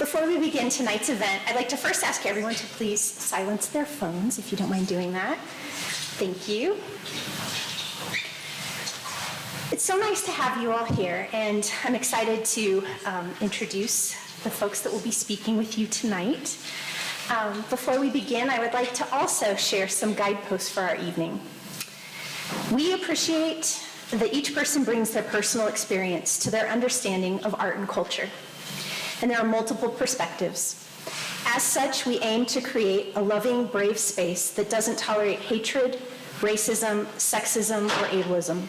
Before we begin tonight's event, I'd like to first ask everyone to please silence their phones, if you don't mind doing that. Thank you. It's so nice to have you all here, and I'm excited to introduce the folks that will be speaking with you tonight. Before we begin, I would like to also share some guideposts for our evening. We appreciate that each person brings their personal experience to their understanding of art and culture, and there are multiple perspectives. As such, we aim to create a loving, brave space that doesn't tolerate hatred, racism, sexism, or ableism.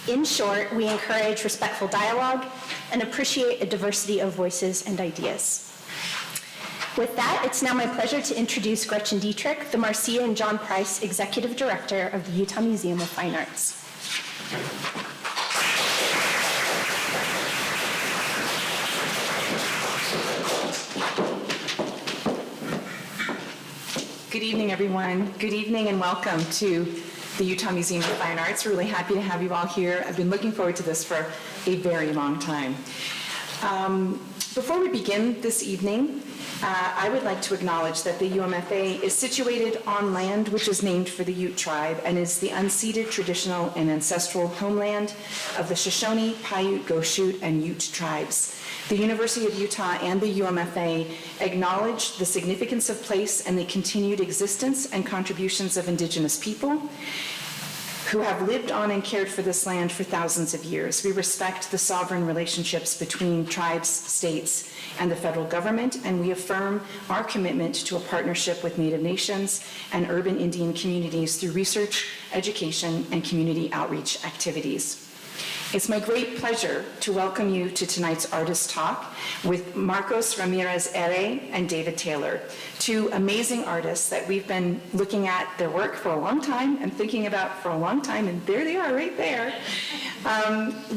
In short, we encourage respectful dialogue and appreciate a diversity of voices and ideas. With that, it's now my pleasure to introduce Gretchen Dietrich, the Marcia and John Price Executive Director of the Utah Museum of Fine Arts. Good evening, everyone. Good evening and welcome to the Utah Museum of Fine Arts. We're really happy to have you all here. I've been looking forward to this for a very long time. Before we begin this evening, I would like to acknowledge that the UMFA is situated on land which is named for the Ute tribe and is the unceded traditional and ancestral homeland of the Shoshone, Paiute, Goshute, and Ute tribes. The University of Utah and the UMFA acknowledge the significance of place and the continued existence and contributions of Indigenous people who have lived on and cared for this land for thousands of years. We respect the sovereign relationships between tribes, states, and the federal government, and we affirm our commitment to a partnership with Native nations and urban Indian communities through research, education, and community outreach activities. It's my great pleasure to welcome you to tonight's artist talk with Marcos Ramírez ERRE and David Taylor, two amazing artists that we've been looking at their work for a long time and thinking about for a long time, and there they are right there.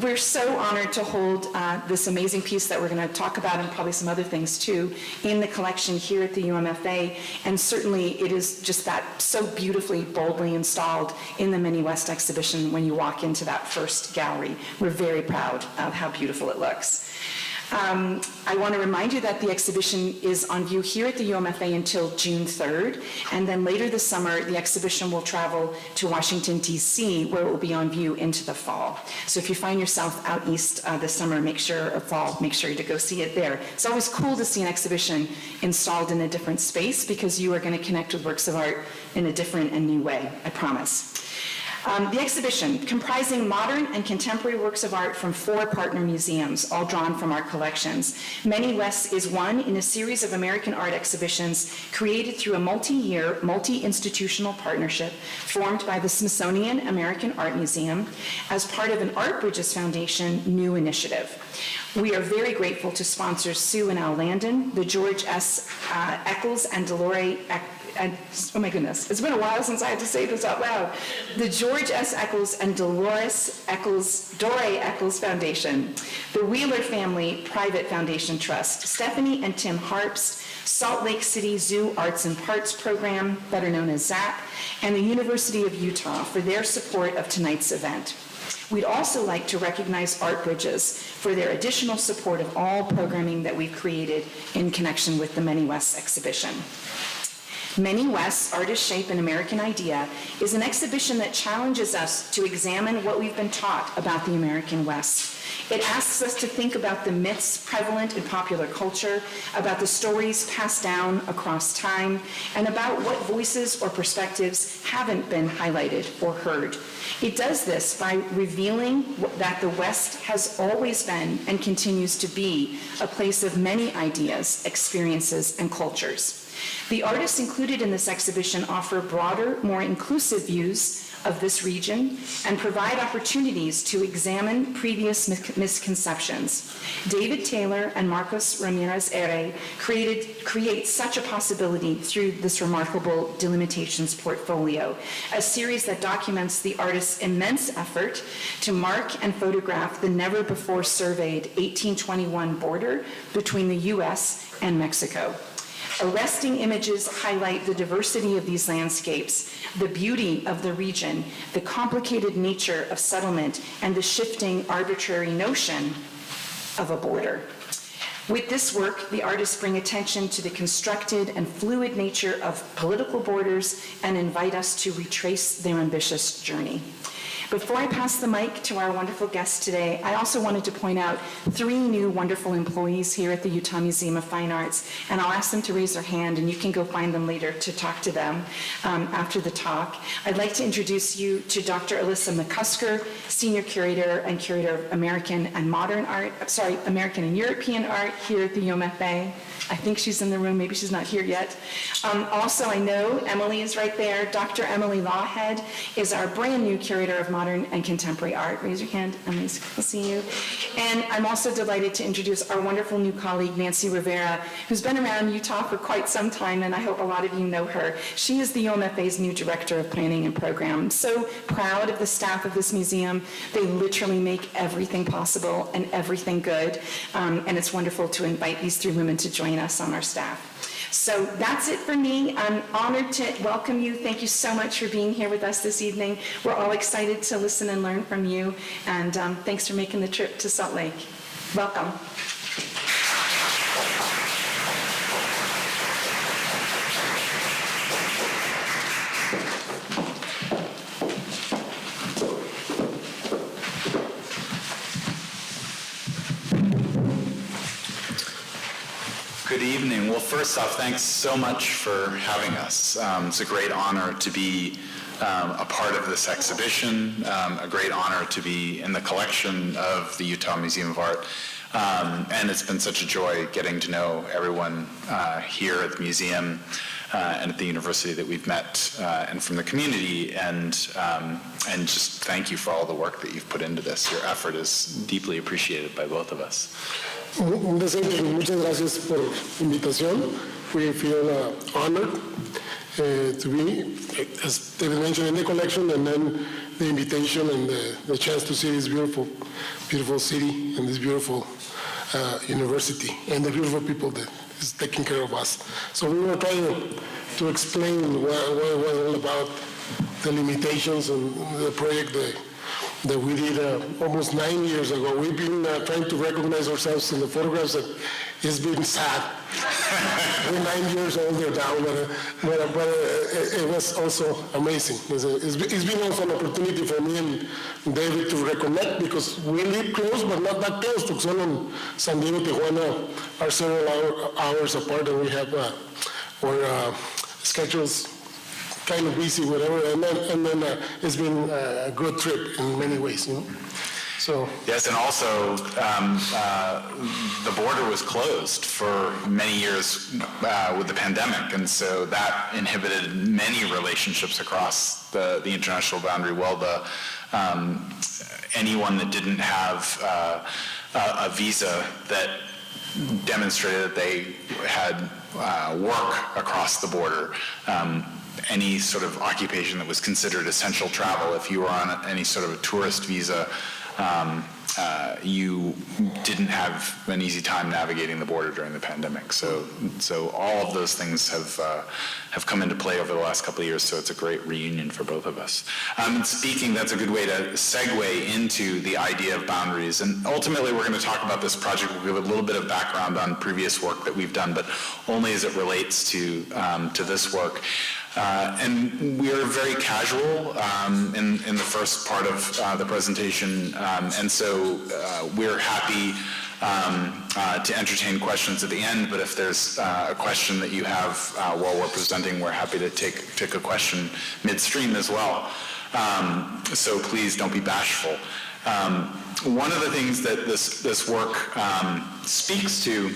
We're so honored to hold this amazing piece that we're going to talk about, and probably some other things too, in the collection here at the UMFA, and certainly it is just that so beautifully, boldly installed in the Many West exhibition when you walk into that first gallery. We're very proud of how beautiful it looks. I want to remind you that the exhibition is on view here at the UMFA until June 3rd, and then later this summer, the exhibition will travel to Washington, D.C., where it will be on view into the fall. So if you find yourself out east this summer, make sure to go see it there. It's always cool to see an exhibition installed in a different space because you are going to connect with works of art in a different and new way, I promise. The exhibition, comprising modern and contemporary works of art from 4 partner museums, all drawn from our collections. Many West is one in a series of American art exhibitions created through a multi-year, multi-institutional partnership formed by the Smithsonian American Art Museum as part of an Art Bridges Foundation new initiative. We are very grateful to sponsors Sue and Al Landon, the George S. Eccles and Dolores oh my goodness, it's been a while since I had to say this out loud. The George S. Eccles and Dolores Eccles Foundation, the Wheeler Family Private Foundation Trust, Stephanie and Tim Harps, Salt Lake City Zoo Arts and Parts Program, better known as ZAP, and the University of Utah for their support of tonight's event. We'd also like to recognize Art Bridges for their additional support of all programming that we've created in connection with the Many West exhibition. Many West's Artists Shape an American Idea is an exhibition that challenges us to examine what we've been taught about the American West. It asks us to think about the myths prevalent in popular culture, about the stories passed down across time, and about what voices or perspectives haven't been highlighted or heard. It does this by revealing that the West has always been and continues to be a place of many ideas, experiences, and cultures. The artists included in this exhibition offer broader, more inclusive views of this region and provide opportunities to examine previous misconceptions. David Taylor and Marcos Ramírez ERRE create such a possibility through this remarkable DeLIMItations portfolio, a series that documents the artist's immense effort to mark and photograph the never-before-surveyed 1821 border between the U.S. and Mexico. Arresting images highlight the diversity of these landscapes, the beauty of the region, the complicated nature of settlement, and the shifting arbitrary notion of a border. With this work, the artists bring attention to the constructed and fluid nature of political borders and invite us to retrace their ambitious journey. Before I pass the mic to our wonderful guest today, I also wanted to point out 3 new wonderful employees here at the Utah Museum of Fine Arts, and I'll ask them to raise their hand, and you can go find them later to talk to them after the talk. I'd like to introduce you to Dr. Alyssa McCusker, Senior Curator and Curator of American and European Art here at the UMFA. I think she's in the room. Maybe she's not here yet. Also, I know Emily is right there. Dr. Emily Lawhead is our brand new Curator of Modern and Contemporary Art. Raise your hand, Emily, so we'll see you. And I'm also delighted to introduce our wonderful new colleague, Nancy Rivera, who's been around Utah for quite some time, and I hope a lot of you know her. She is the UMFA's new Director of Planning and Program. So proud of the staff of this museum. They literally make everything possible and everything good, and it's wonderful to invite these 3 women to join us on our staff. So that's it for me. I'm honored to welcome you. Thank you so much for being here with us this evening. We're all excited to listen and learn from you, and thanks for making the trip to Salt Lake. Welcome. Good evening. Well, first off, thanks so much for having us. It's a great honor to be a part of this exhibition, a great honor to be in the collection of the Utah Museum of Art. And it's been such a joy getting to know everyone here at the museum and at the university that we've met and from the community. And just thank you for all the work that you've put into this. Your effort is deeply appreciated by both of us. Muchas gracias por la invitación. We feel honored to be, as David mentioned, in the collection, and then the invitation and the chance to see this beautiful, beautiful city and this beautiful university and the beautiful people that is taking care of us. So we were trying to explain what it was all about, the limitations and the project that we did almost 9 years ago. We've been trying to recognize ourselves in the photographs, and it's been sad. We're 9 years older now, but it was also amazing. It's been also an opportunity for me and David to reconnect, because we live close, but not that close. Tucson and San Diego, Tijuana are several hours apart, and we have our schedules kind of busy, whatever, and then it's been a good trip in many ways, you know. So yes, and also the border was closed for many years with the pandemic, and so that inhibited many relationships across the international boundary. Well, anyone that didn't have a visa that demonstrated that they had work across the border, any sort of occupation that was considered essential travel, if you were on any sort of a tourist visa, you didn't have an easy time navigating the border during the pandemic. So all of those things have come into play over the last couple of years, so it's a great reunion for both of us. Speaking, that's a good way to segue into the idea of boundaries. And ultimately, we're going to talk about this project. We'll give a little bit of background on previous work that we've done, but only as it relates to this work. And we are very casual in the first part of the presentation, and so we're happy to entertain questions at the end, but if there's a question that you have while we're presenting, we're happy to take a question midstream as well. So please don't be bashful. One of the things that this work speaks to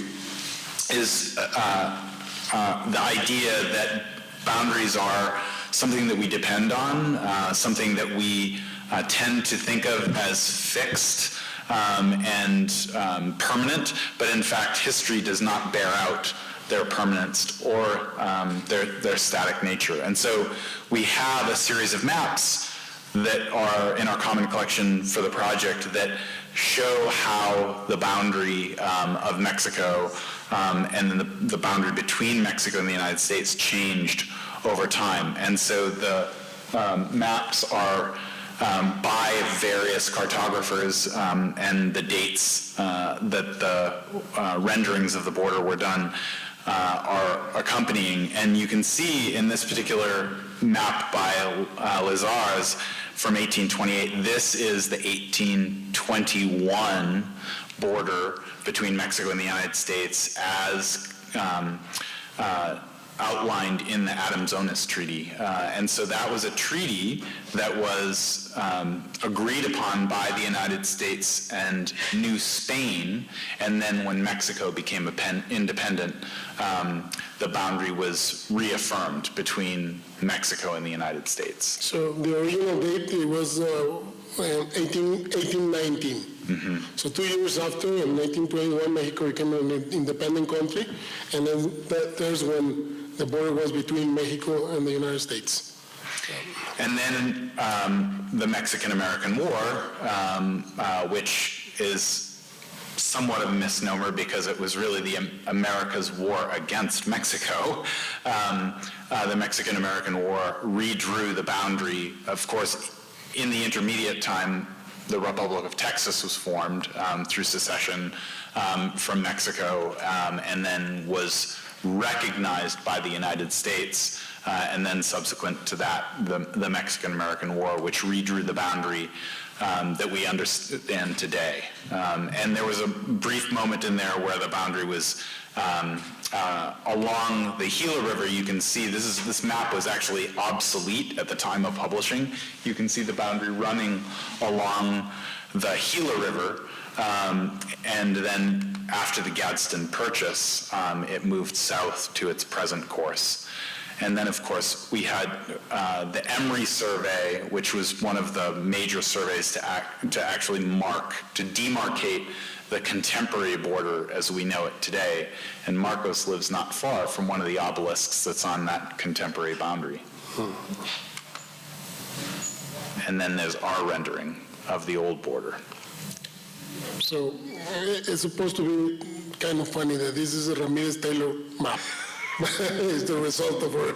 is the idea that boundaries are something that we depend on, something that we tend to think of as fixed and permanent, but in fact history does not bear out their permanence or their static nature. And so we have a series of maps that are in our common collection for the project that show how the boundary of Mexico and then the boundary between Mexico and the United States changed over time. And so the maps are by various cartographers, and the dates that the renderings of the border were done are accompanying. And you can see in this particular map by Lazars from 1828, this is the 1821 border between Mexico and the United States as outlined in the Adams-Onís Treaty. And so that was a treaty that was agreed upon by the United States and New Spain, and then when Mexico became independent, the boundary was reaffirmed between Mexico and the United States. So the original date, it was 1819. Mm-hmm. So 2 years after, in 1921, Mexico became an independent country, and then there's when the border was between Mexico and the United States. And then the Mexican-American War, which is somewhat of a misnomer because it was really the America's war against Mexico. The Mexican-American War redrew the boundary. Of course, in the intermediate time, the Republic of Texas was formed through secession from Mexico, and then was recognized by the United States, and then subsequent to that, the Mexican-American War, which redrew the boundary that we understand today. And there was a brief moment in there where the boundary was along the Gila River. You can see this map was actually obsolete at the time of publishing. You can see the boundary running along the Gila River, and then after the Gadsden Purchase, it moved south to its present course. And then, of course, we had the Emory Survey, which was one of the major surveys to actually demarcate the contemporary border as we know it today. And Marcos lives not far from one of the obelisks that's on that contemporary boundary. And then there's our rendering of the old border. So it's supposed to be kind of funny that this is a Ramírez-Taylor map. It's the result of our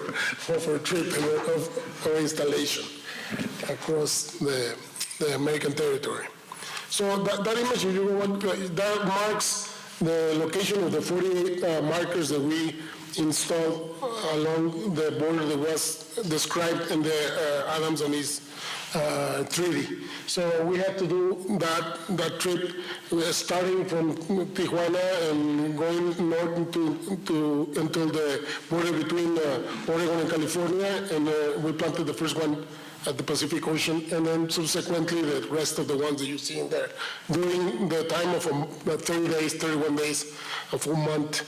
trip and of our installation across the American territory. So that image, that marks the location of the 48 markers that we installed along the border that was described in the Adams-Onís Treaty. So we had to do that trip starting from Tijuana and going north until the border between Oregon and California, and we planted the first one at the Pacific Ocean, and then subsequently the rest of the ones that you see in there during the time of 30 days, 31 days, a full month.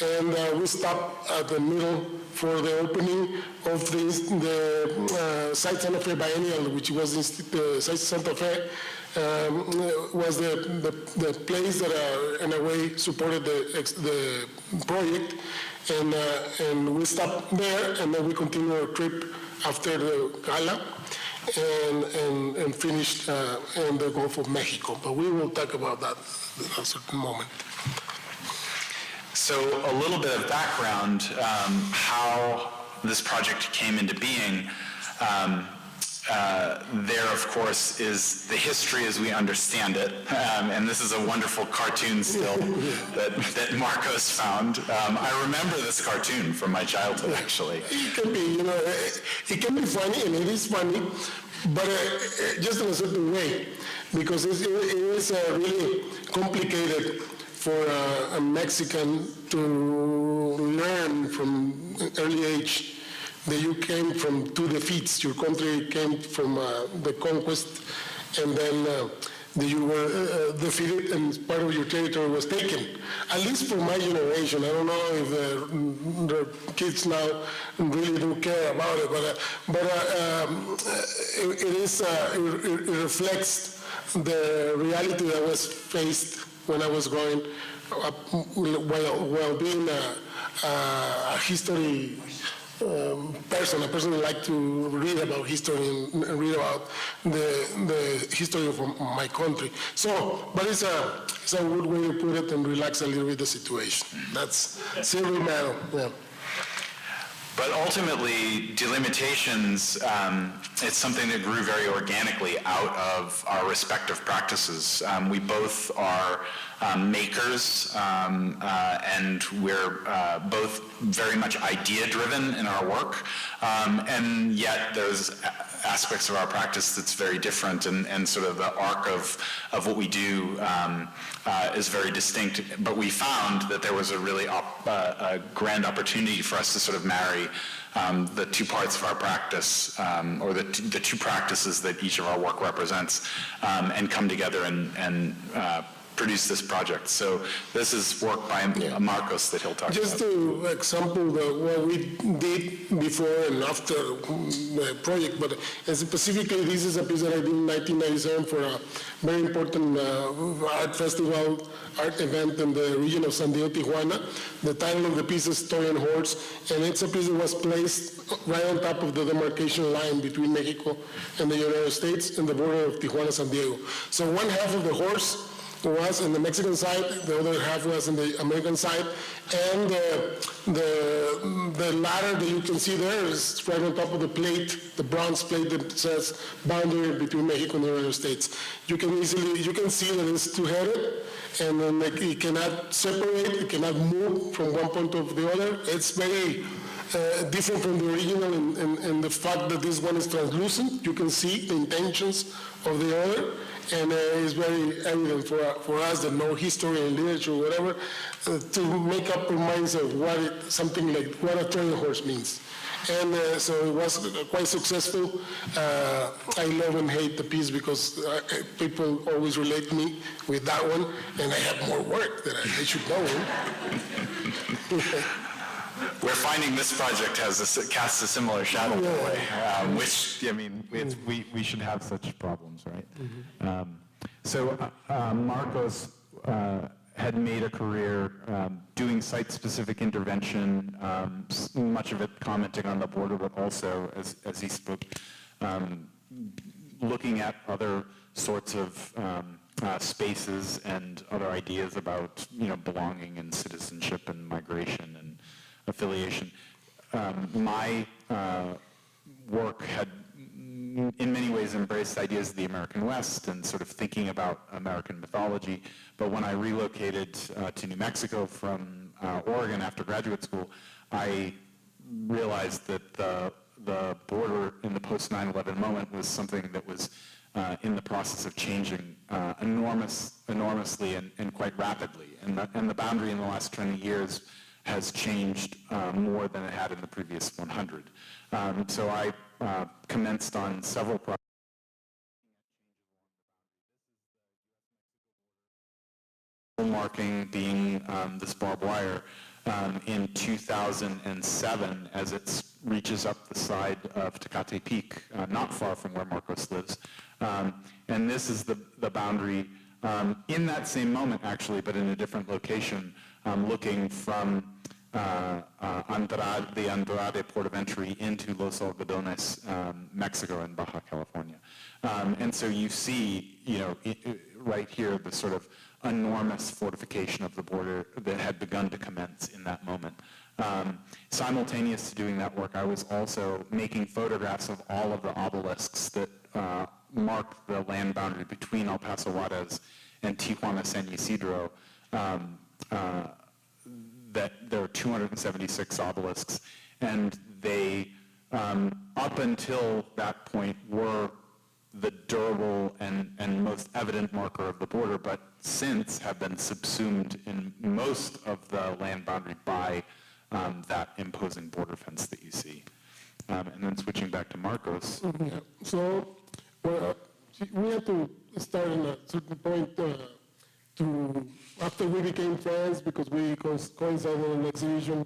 And we stopped at the middle for the opening of the Site Santa Fe Biennial, which was the Site Santa Fe was the place that in a way supported the project, and we stopped there, and then we continued our trip after the gala and finished in the Gulf of Mexico. But we will talk about that at a certain moment. So a little bit of background, how this project came into being. There, of course, is the history as we understand it, and this is a wonderful cartoon still that Marcos found. I remember this cartoon from my childhood, actually. It can be, it can be funny, and it is funny, but just in a certain way, because it is really complicated for a Mexican to learn from an early age that you came from two defeats. Your country came from the conquest, and then that you were defeated and part of your territory was taken. At least for my generation. I don't know if the kids now really do care about it, but it reflects the reality that was faced when I was growing up, while being a history person, a person who liked to read about history and read about the history of my country. So, but it's a good way to put it and relax a little bit the situation. That's silver medal. Yeah. But ultimately, DeLIMItations, it's something that grew very organically out of our respective practices. We both are makers, and we're both very much idea-driven in our work, and yet there's aspects of our practice that's very different, and sort of the arc of what we do is very distinct. But we found that there was a really a grand opportunity for us to sort of marry the two parts of our practice, or the two practices that each of our work represents, and come together and produce this project. So this is work by Marcos that he'll talk Just about. to example what we did before and after the project, but specifically this is a piece that I did in 1997 for a very important art festival, art event in the region of San Diego, Tijuana. The title of the piece is Story and Horse, and it's a piece that was placed right on top of the demarcation line between Mexico and the United States in the border of Tijuana, San Diego. So one half of the horse was on the Mexican side, the other half was on the American side, and the ladder that you can see there is right on top of the plate, the bronze plate that says boundary between Mexico and the United States. You can see that it's two-headed, and then it cannot separate, it cannot move from one point to the other. It's very different from the original in the fact that this one is translucent. You can see the intentions of the other, and it's very evident for us that know history and literature or whatever, to make up our minds of something like what a Trojan horse means. And so it was quite successful. I love and hate the piece because people always relate me with that one, and I have more work that they should know. We're finding this project casts a similar shadow that way, which, I mean, we should have such problems, right? So Marcos had made a career doing site-specific intervention, much of it commenting on the border, but also, as he spoke, looking at other sorts of spaces and other ideas about, belonging and citizenship and migration and affiliation. My work had in many ways embraced ideas of the American West and sort of thinking about American mythology, but when I relocated to New Mexico from Oregon after graduate school, I realized that the border in the post-9/11 moment was something that was in the process of changing enormously and quite rapidly, and the boundary in the last 20 years has changed more than it had in the previous 100. So I commenced on several projects. Marking being this barbed wire in 2007 as it reaches up the side of Tecate Peak, not far from where Marcos lives. And this is the boundary in that same moment, actually, but in a different location, looking from the Andrade port of entry into Los Algodones, Mexico and Baja California. And so you see, right here, the sort of enormous fortification of the border that had begun to commence in that moment. Simultaneous to doing that work, I was also making photographs of all of the obelisks that mark the land boundary between El Paso Juarez and Tijuana San Ysidro. That there are 276 obelisks, and they, up until that point, were the durable and most evident marker of the border, but since have been subsumed in most of the land boundary by that imposing border fence that you see. And then switching back to Marcos. Yeah. So we had to start at a certain point after we became friends, because we coincided in an exhibition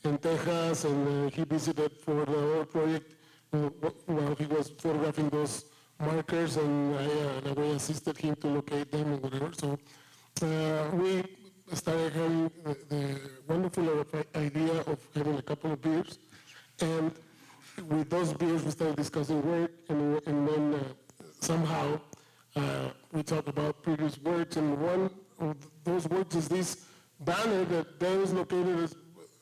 in Texas, and he visited for the whole project while he was photographing those markers, and I in a way assisted him to locate them and whatever. So we started having the wonderful idea of having a couple of beers, and with those beers we started discussing work, and then somehow we talked about previous works, and one of those works is this banner that is located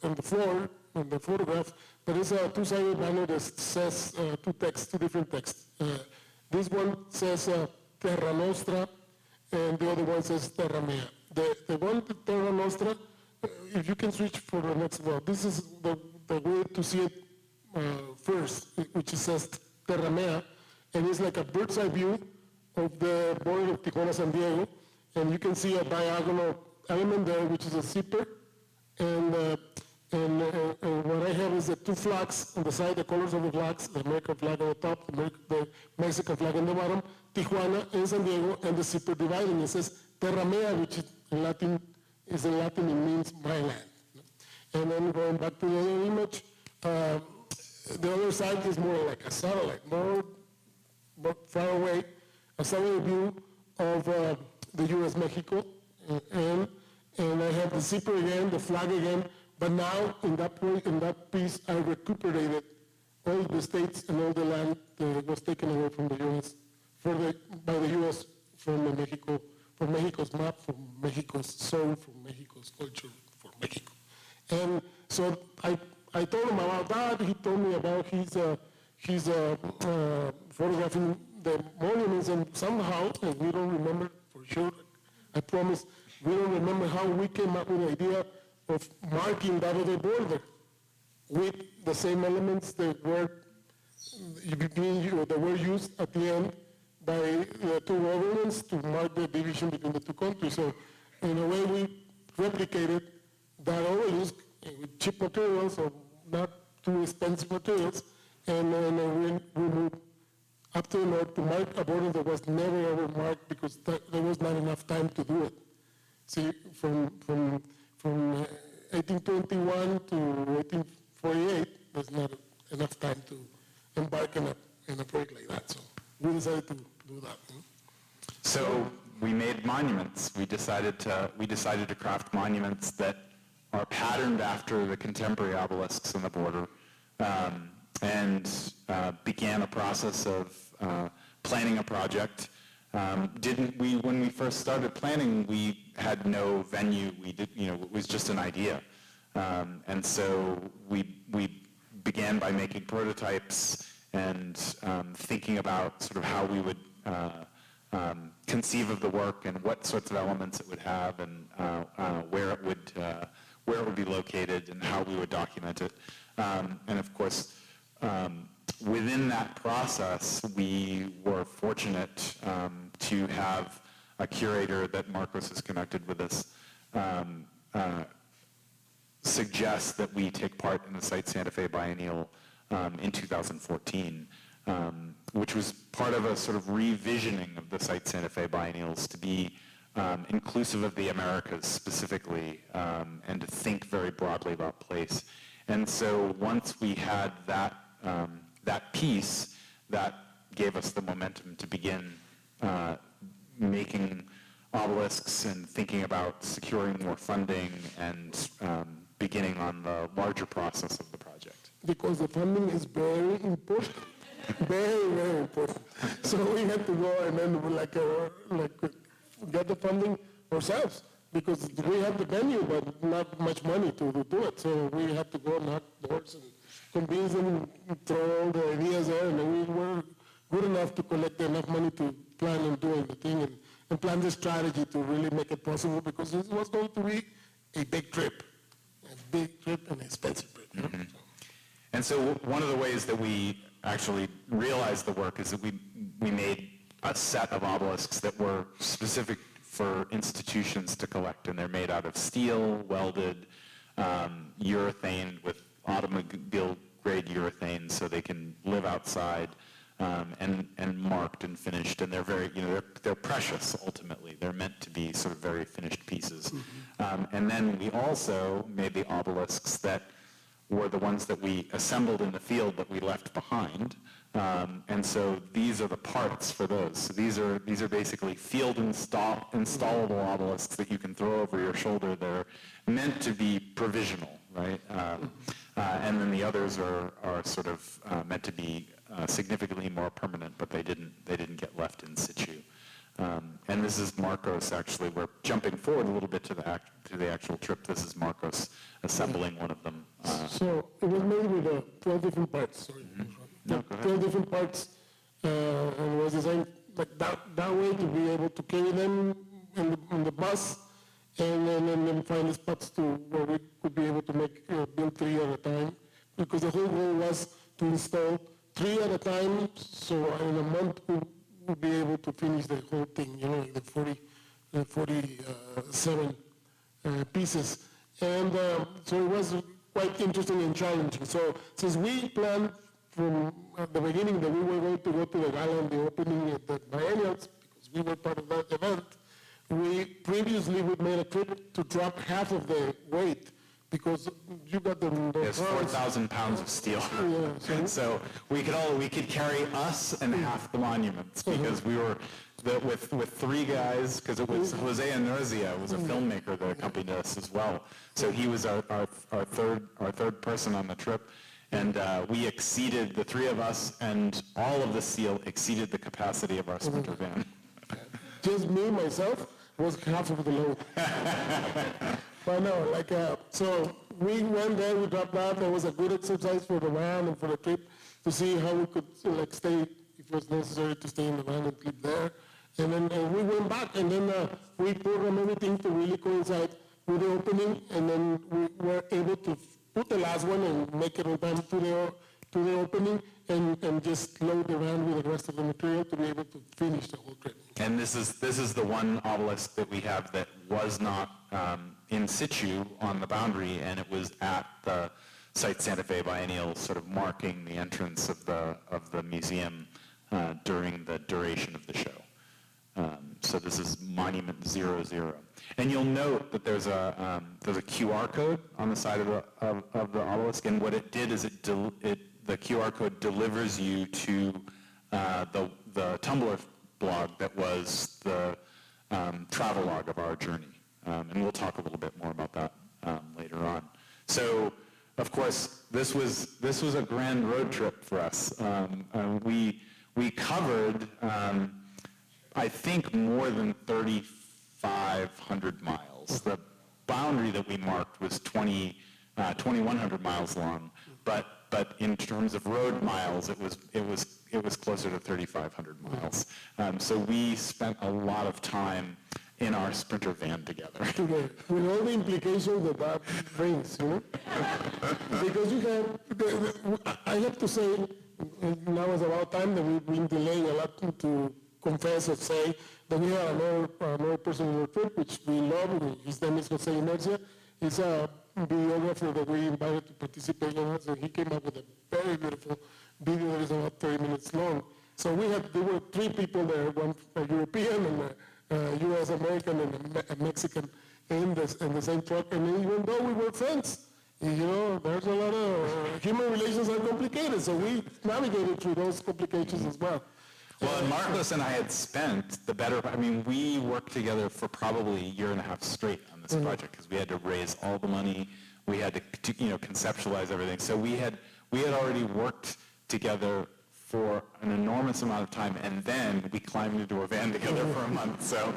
on the floor, on the photograph, there is a two-sided banner that says two different texts. This one says Terra Nostra, and the other one says Terra Mea. The one, Terra Nostra, if you can switch for the next one, this is the way to see it first, which says Terra Mea, and it's like a bird's eye view of the border of Tijuana, San Diego, and you can see a diagonal element there, which is a zipper, and what I have is the two flags on the side, the colors of the flags, the American flag on the top, the Mexican flag on the bottom, Tijuana and San Diego, and the zipper dividing. It says Terra Mea, which is in Latin, it means my land. And then going back to the other image, the other side is more like a satellite, more far away, a satellite view of the U.S. Mexico, and I have the zipper again, the flag again, but now in that piece I recuperated all the states and all the land that was taken away from the U.S. by the U.S. from Mexico, from Mexico's map, from Mexico's soul, from Mexico's culture, for Mexico. And so I told him about that. He told me about his photographing the monuments, and somehow, and we don't remember for sure, I promise, we don't remember how we came up with the idea of marking that other border with the same elements that were used at the end by the two governments to mark the division between the two countries. So in a way, we replicated that obelisk with cheap materials or not too expensive materials, and we moved up to the north to mark a border that was never ever marked because there was not enough time to do it. See, from 1821 to 1848, there's not enough time to embark in a project like that. So we decided to do that. So we made monuments. We decided to craft monuments that are patterned after the contemporary obelisks on the border, and began a process of planning a project. When we first started planning, we had no venue. It was just an idea, and so we began by making prototypes and thinking about sort of how we would conceive of the work and what sorts of elements it would have, and where it would be located and how we would document it. And of course, within that process, we were fortunate to have a curator that Marcos has connected with us suggest that we take part in the Site Santa Fe Biennial in 2014, which was part of a sort of revisioning of the Site Santa Fe Biennials to be inclusive of the Americas specifically, and to think very broadly about place. And so once we had that piece, that gave us the momentum to begin making obelisks and thinking about securing more funding and beginning on the larger process of the project. Because the funding is very important, very, very important. So we had to go and then get the funding ourselves, because we have the venue, but not much money to do it. So we had to go knock doors and convince them, throw all the ideas there, and then we were good enough to collect enough money to plan on doing the thing and plan the strategy to really make it possible, because this was going to be a big trip and an expensive trip. Mm-hmm. So. And so one of the ways that we actually realized the work is that we made a set of obelisks that were specific for institutions to collect, and they're made out of steel, welded, urethane with automobile-grade urethane, so they can live outside, and marked and finished, and they're very, they're precious ultimately. They're meant to be sort of very finished pieces. Mm-hmm. And then we also made the obelisks that were the ones that we assembled in the field that we left behind. And so these are the parts for those. So these are basically field installable obelisks that you can throw over your shoulder. They're meant to be provisional, right? And then the others are sort of meant to be significantly more permanent, but they didn't get left in situ. And this is Marcos, actually. We're jumping forward a little bit to the actual trip. This is Marcos assembling one of them. So it was made with 12 different parts. Sorry. No, go ahead. 12 different parts, and was designed like that way to be able to carry them in the bus, and then find the spots to where we could be able to build 3 at a time, because the whole goal was to install 3 at a time, so in a month we would be able to finish the whole thing, like the 47 pieces. And so it was quite interesting and challenging. So since we planned from the beginning that we were going to go to the gala and the opening at the biennials, because we were part of that event, we previously made a trip to drop half of the weight, because you got the There's 4,000 pounds of steel. Yeah, so we could carry us and half the monuments, because we were with 3 guys, because it was Jose Inercia was a filmmaker that accompanied us as well. So he was our third person on the trip, and we exceeded, the 3 of us and all of the steel exceeded the capacity of our sprinter van. Just me, myself, was half of the load. But no, so we went there, we dropped that. There was a good exercise for the van and for the trip to see how we could stay, if it was necessary to stay in the van and sleep there. And then we went back, and then we programmed everything to really coincide with the opening, and then we were able to put the last one and make it on time to the opening, and just load the van with the rest of the material to be able to finish the whole trip. And this is the one obelisk that we have that was not in situ on the boundary, and it was at the site Santa Fe Biennial, sort of marking the entrance of the museum during the duration of the show. So this is Monument 00. And you'll note that there's a QR code on the side of the obelisk, and what it did is the QR code delivers you to the Tumblr blog that was the travel log of our journey. And we'll talk a little bit more about that later on. So, of course, this was a grand road trip for us. We covered, I think, more than 3,500 miles. The boundary that we marked was 2,100 miles long, but in terms of road miles, it was closer to 3,500 miles. So we spent a lot of time in our sprinter van together. With all the implications that brings, Because I have to say, now is about time that we've been delaying a lot to confess or say that we have another person in the trip, which we love. His name is Jose Inercia. He's a videographer that we invited to participate in us, and he came up with a very beautiful video that is about 30 minutes long. So there were 3 people there, one a European and a U.S. American and a Mexican in the same truck. And even though we were friends, there's a lot of human relations are complicated, so we navigated through those complications as well. Well, and Marcos and I had spent we worked together for probably a year and a half straight on this project, because we had to raise all the money, we had to conceptualize everything. So we had already worked together for an enormous amount of time, and then we climbed into a van together for a month. So,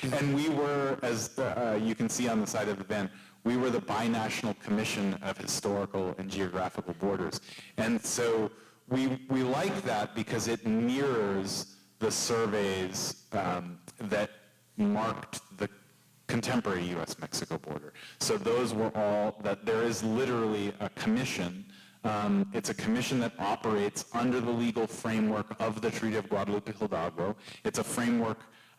and we were, as you can see on the side of the van, we were the Binational Commission of Historical and Geographical Borders, and so we like that because it mirrors the surveys that marked the contemporary U.S.-Mexico border. So those were all, that there is literally a commission. It's a commission that operates under the legal framework of the Treaty of Guadalupe Hidalgo. It's a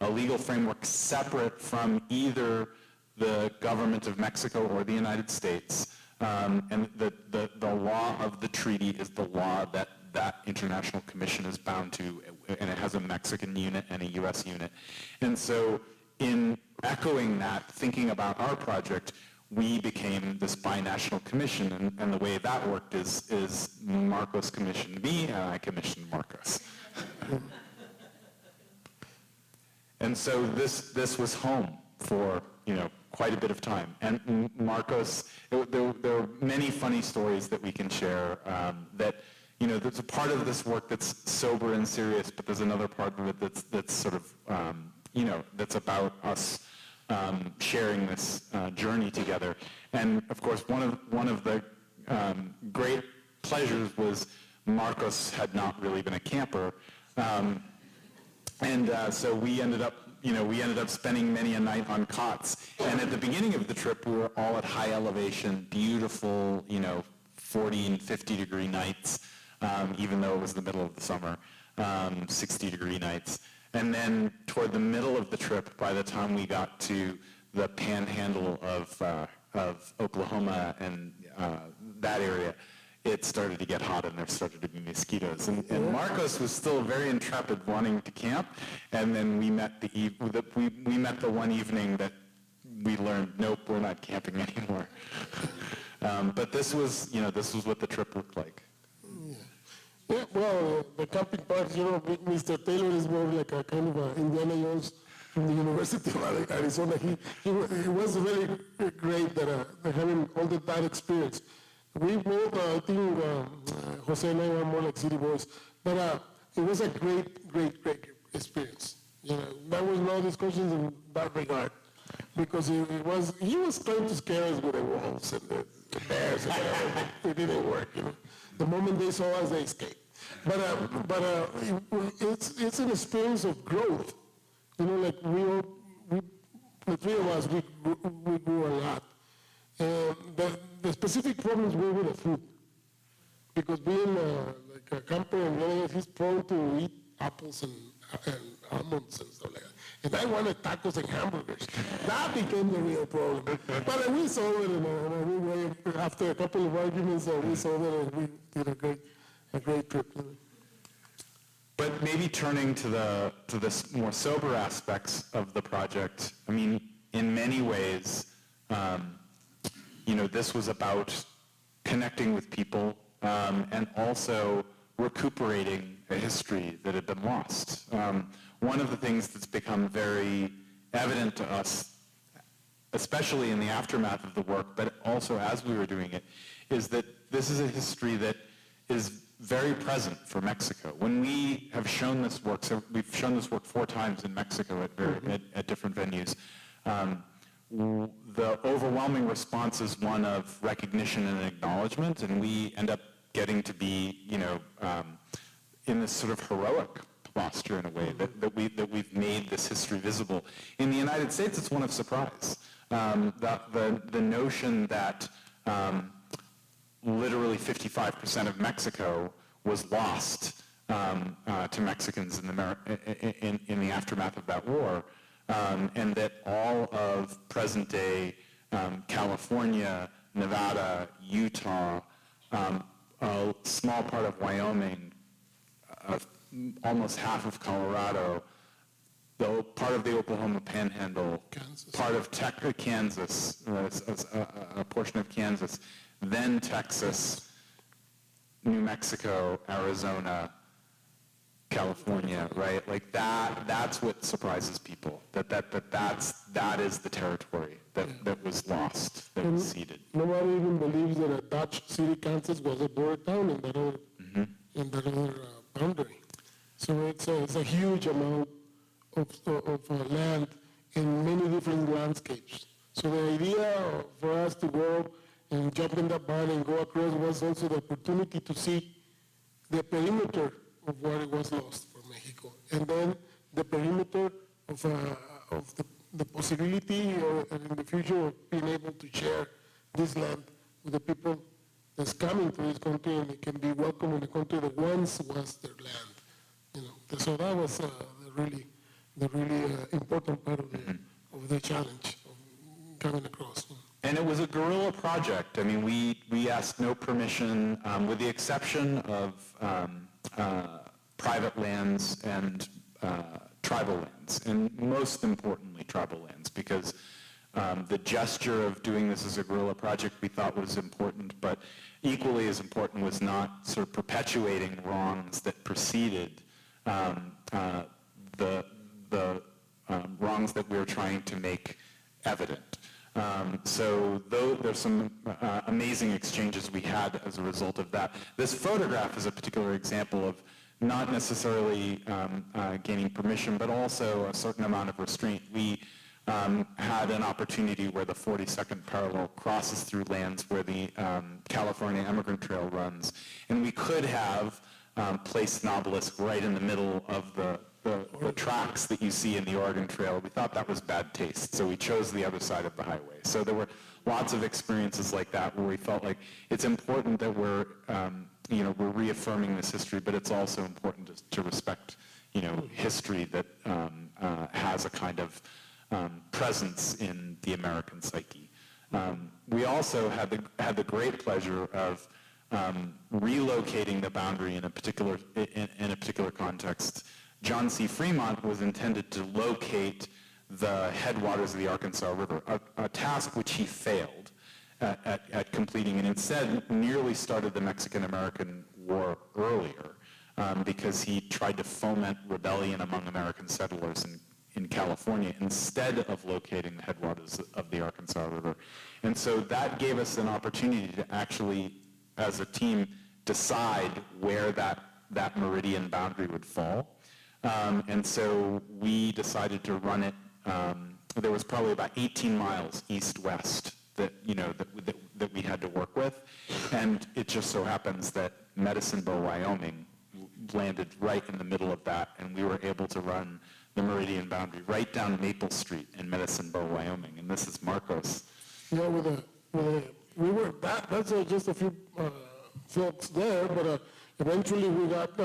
legal framework separate from either the government of Mexico or the United States. And the law of the treaty is the law that international commission is bound to, and it has a Mexican unit and a U.S. unit. And so in echoing that, thinking about our project, we became this binational commission, and the way that worked is Marcos commissioned me, and I commissioned Marcos. And so this was home for, quite a bit of time. And Marcos, there are many funny stories that we can share that, there's a part of this work that's sober and serious, but there's another part of it that's sort of, that's about us sharing this journey together. And of course, one of the great pleasures was Marcos had not really been a camper, so we ended up spending many a night on cots. And at the beginning of the trip, we were all at high elevation, beautiful, 40 and 50 degree nights, even though it was the middle of the summer, 60 degree nights. And then toward the middle of the trip, by the time we got to the panhandle of Oklahoma and that area, it started to get hot and there started to be mosquitoes. And Marcos was still very intrepid, wanting to camp. And then we met the one evening that we learned, nope, we're not camping anymore. But this was what the trip looked like. Yeah, well, the camping part, Mr. Taylor is more like a kind of a Indiana Jones from the University of Arizona. It was really great that having all that experience. We both, I think, Jose and I were more like city boys, but it was a great experience. There was no discussions in that regard, because he was trying to scare us with the wolves and the bears, and it didn't work. The moment they saw us, they escaped. But it's an experience of growth. Like the three of us, we grew a lot. The specific problems were with the food, because being like a camper and he's prone to eat apples and almonds and stuff like that. And I wanted tacos and hamburgers. That became the real problem. But we solved it in a good way. After a couple of arguments, we solved it and we did a great trip. But maybe turning to the more sober aspects of the project, I mean, in many ways, this was about connecting with people and also recuperating a history that had been lost. One of the things that's become very evident to us, especially in the aftermath of the work, but also as we were doing it, is that this is a history that is very present for Mexico. When we have shown this work, so we've shown this work 4 times in Mexico at different venues, the overwhelming response is one of recognition and acknowledgement, and we end up getting to be, in this sort of heroic posture in a way that we've made this history visible. In the United States, it's one of surprise. The notion that literally 55% of Mexico was lost to Mexicans in the aftermath of that war. And that all of present-day California, Nevada, Utah, a small part of Wyoming, almost half of Colorado, part of the Oklahoma Panhandle, Kansas. Part of Kansas, a portion of Kansas, then Texas, New Mexico, Arizona, California, right? Like that's what surprises people. That is the territory that was lost, that was ceded. Nobody even believes that a Dutch city, Kansas, was a border town in that other boundary. So it's a huge amount of land in many different landscapes. So the idea for us to go and jump in that barn and go across was also the opportunity to see the perimeter of what it was lost for Mexico, and then the perimeter of the possibility in the future of being able to share this land with the people that's coming to this country, and it can be welcome in a country that once was their land. So that was the really important part of the challenge of coming across. And it was a guerrilla project. I mean, we asked no permission, with the exception of private lands and tribal lands, and most importantly, tribal lands, because the gesture of doing this as a guerrilla project we thought was important, but equally as important was not sort of perpetuating wrongs that preceded the wrongs that we were trying to make evident. So there's some amazing exchanges we had as a result of that. This photograph is a particular example of not necessarily gaining permission, but also a certain amount of restraint. We had an opportunity where the 42nd parallel crosses through lands where the California Emigrant Trail runs, and we could have placed an obelisk right in the middle of the tracks that you see in the Oregon Trail. We thought that was bad taste, so we chose the other side of the highway. So there were lots of experiences like that where we felt like it's important that we're reaffirming this history, but it's also important to respect, history that has a kind of presence in the American psyche. We also had the great pleasure of relocating the boundary in a particular context. John C. Fremont was intended to locate the headwaters of the Arkansas River, a task which he failed at completing, and instead nearly started the Mexican-American War earlier because he tried to foment rebellion among American settlers in California instead of locating the headwaters of the Arkansas River. And so that gave us an opportunity to actually, as a team, decide where that meridian boundary would fall. And so we decided to run it. There was probably about 18 miles east-west that we had to work with, and it just so happens that Medicine Bow, Wyoming, landed right in the middle of that, and we were able to run the meridian boundary right down Maple Street in Medicine Bow, Wyoming, and this is Marcos. Yeah, that's just a few folks there, but eventually we got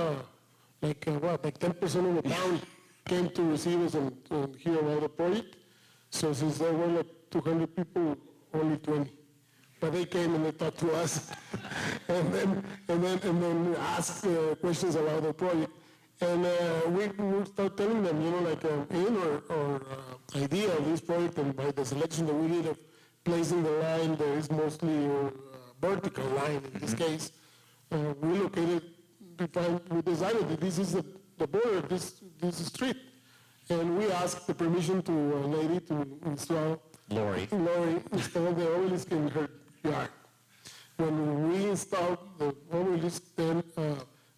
like 10% of the town came to receive us and hear about the project. So since there were like 200 people, only 20. But they came and they talked to us, and then asked questions about the project. And we start telling them, like in our idea of this project, and by the selection that we did of placing the line, there is mostly a vertical line in this case. We decided that this is the border, this street. And we asked the permission to a lady to install Lori installed the obelisk in her yard. When we installed the obelisk, then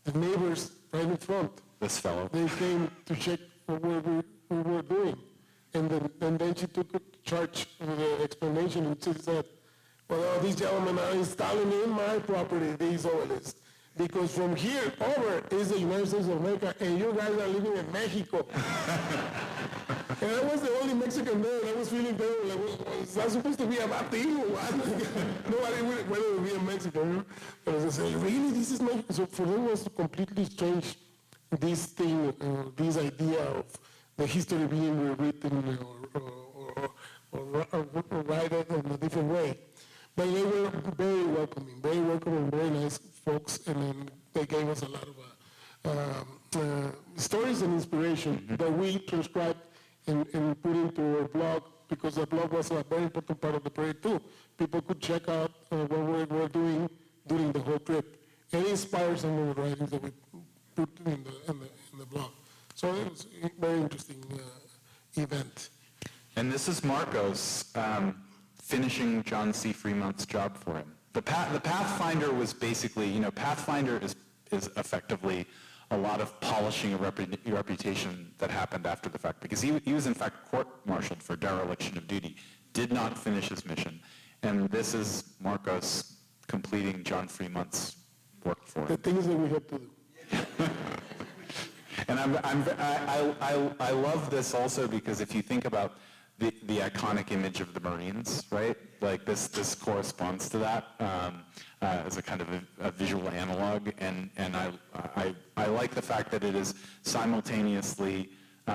the neighbors right in front, this fellow, they came to check what we were doing. And then she took charge of the explanation, and she said, well, these gentlemen are installing in my property these obelisks, because from here over is the United States of America, and you guys are living in Mexico. And I was the only Mexican there, and I was feeling terrible, like, is that supposed to be a bad thing or what? Nobody wanted to be a Mexican. But as I said, really, this is Mexico? So for them it was to completely change this thing, this idea of the history being rewritten or write it in a different way. But they were very welcoming, very nice folks, and then they gave us a lot of stories and inspiration that we transcribed and put into our blog, because the blog was a very important part of the project too. People could check out what we were doing during the whole trip, and inspire some of the writings that we put in the blog. So it was a very interesting event. And this is Marcos finishing John C. Fremont's job for him. The Pathfinder was basically, Pathfinder is effectively a lot of polishing a reputation that happened after the fact, because he was in fact court-martialed for dereliction of duty, did not finish his mission, and this is Marcos completing John Fremont's work for him. The things that we had to do. And I love this also because if you think about the iconic image of the Marines, right? Like this corresponds to that as a kind of a visual analog, and I like the fact that it is simultaneously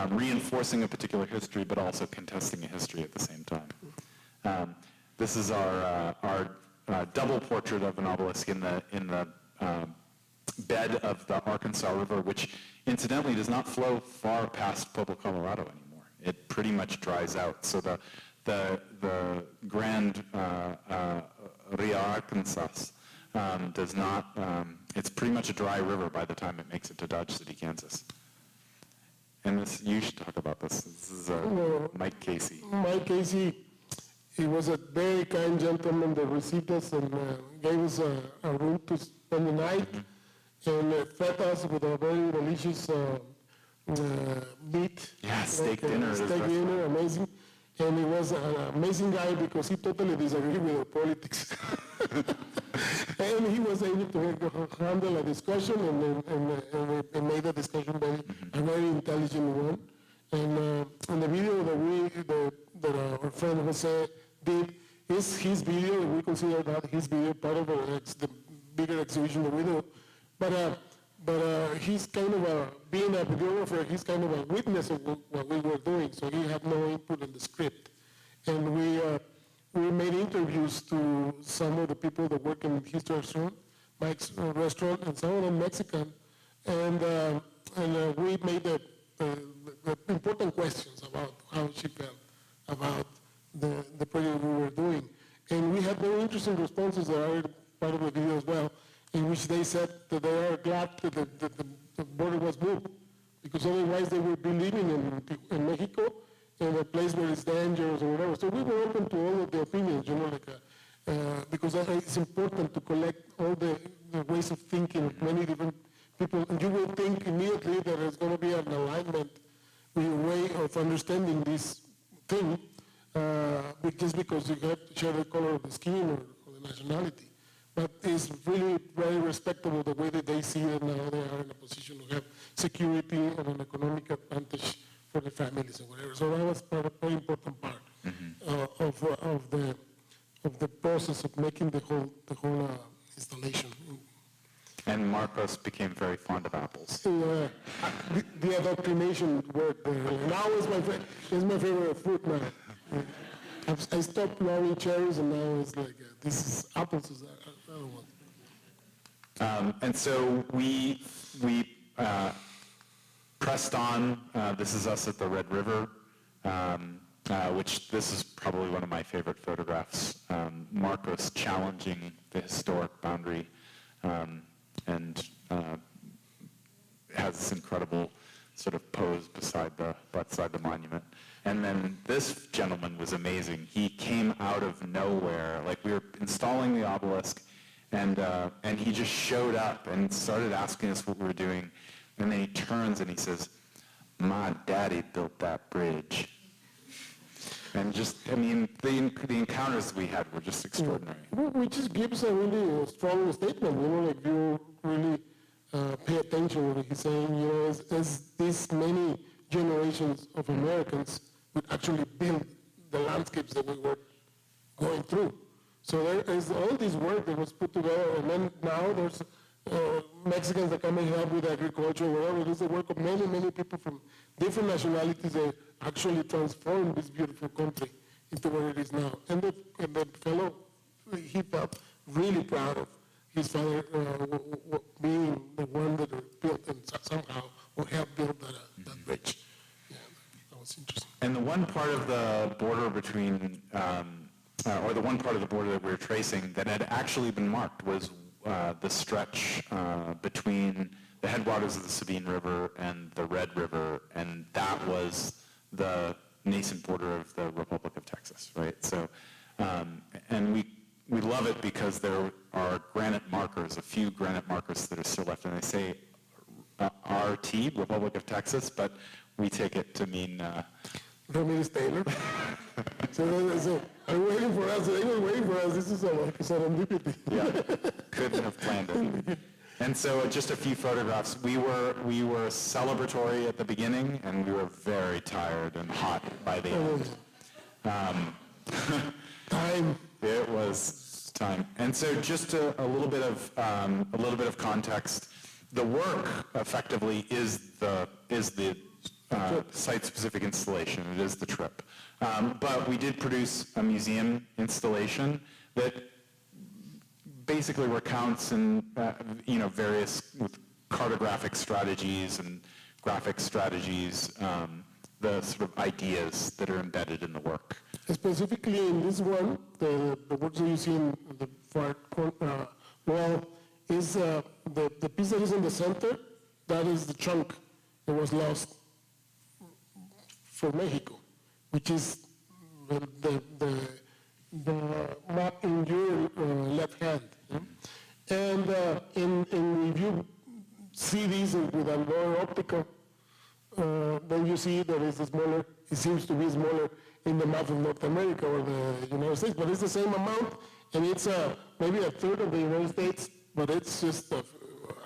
reinforcing a particular history, but also contesting a history at the same time. This is our double portrait of an obelisk in the bed of the Arkansas River, which incidentally does not flow far past Pueblo, Colorado anymore. It pretty much dries out. So the Grand Rio Arkansas does not, it's pretty much a dry river by the time it makes it to Dodge City, Kansas. And this, you should talk about this. This is Mike Casey. Mike Casey He was a very kind gentleman that received us and gave us a room to spend the night and fed us with a very delicious meat. Yeah, steak dinner at his Steak dinner, restaurant. amazing. And he was an amazing guy because he totally disagreed with our politics. And he was able to handle a discussion and made the discussion a very intelligent one. And the video that our friend Jose did is his video. We consider that his video part of the bigger exhibition that we do. But he's kind of being a videographer, he's kind of a witness of what we were doing, so he had no input in the script. And we made interviews to some of the people that work in his restaurant, Mike's restaurant, and some of them Mexican. And we made the important questions about how she felt about the project we were doing. And we had very interesting responses that are part of the video as well, in which they said that they are glad that the border was moved, because otherwise they would be living in Mexico, in a place where it's dangerous or whatever. So we were open to all of the opinions, because it's important to collect all the ways of thinking of many different people. And you will think immediately that there's going to be an alignment with a way of understanding this thing, just because you have to share the color of the skin or the nationality. But it's really very respectable the way that they see it now. They are in a position to have security and an economic advantage for the families and whatever. So that was a very important part of the process of making the whole installation. And Marcos became very fond of apples. The indoctrination worked there. Now it's my favorite fruit now. I stopped loving cherries, and now it's like this is apples. I don't want. And so we pressed on. This is us at the Red River, which this is probably one of my favorite photographs. Marcos challenging the historic boundary, and has this incredible sort of pose beside the monument. And then this gentleman was amazing. He came out of nowhere, like we were installing the obelisk, and he just showed up and started asking us what we were doing. And then he turns and he says, "My daddy built that bridge." And just, I mean, the encounters we had were just extraordinary. Which just gives a really strong statement, like you really pay attention to what he's saying, as this many generations of Americans would actually build the landscapes that we were going through. So there is all this work that was put together, and then now there's Mexicans that come and help with agriculture, whatever. It is the work of many, many people from different nationalities that actually transformed this beautiful country into what it is now. And the fellow, he felt really proud of his father being the one that built and somehow or helped build that bridge. Yeah, that was interesting. And the one part of the border between, or the one part of the border that we were tracing that had actually been marked was the stretch between the headwaters of the Sabine River and the Red River, and that was the nascent border of the Republic of Texas, right? So, and we love it because there are granite markers, a few granite markers that are still left, and they say RT, Republic of Texas, but we take it to mean... Ramírez Taylor. So are you waiting for us? They were waiting for us. This is like a serendipity. Yeah, couldn't have planned it. And so just a few photographs. We were celebratory at the beginning, and we were very tired and hot by the end. Time. It was time. And so just a little bit of context. The work effectively is the site-specific installation. It is the trip. But we did produce a museum installation that basically recounts and various with cartographic strategies and graphic strategies, the sort of ideas that are embedded in the work. Specifically in this one, the works that you see in the far wall is the piece that is in the center. That is the trunk that was lost for Mexico, which is the the map in your left hand. And if you see these with a more optical, then you see that it's smaller, it seems to be smaller in the map of North America or the United States, but it's the same amount, and it's maybe a third of the United States, but it's just a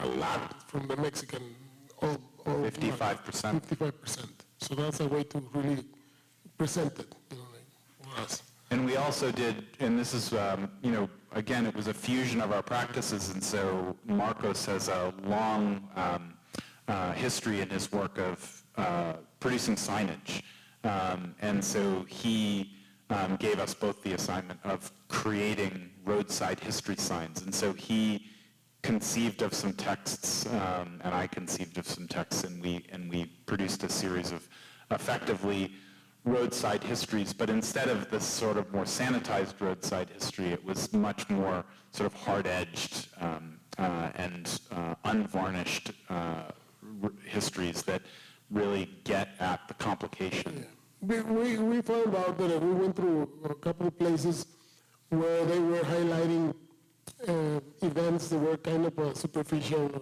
lot from the Mexican. 55%. 55%. So that's a way to really present it, for us. And we also did, and this is, again, it was a fusion of our practices, and so Marcos has a long history in his work of producing signage. And so he gave us both the assignment of creating roadside history signs. And so he conceived of some texts, and I conceived of some texts, and we produced a series of effectively roadside histories, but instead of this sort of more sanitized roadside history, it was much more sort of hard-edged and unvarnished histories that really get at the complication. Yeah. We found out that we went through a couple of places where they were highlighting events that were kind of superficial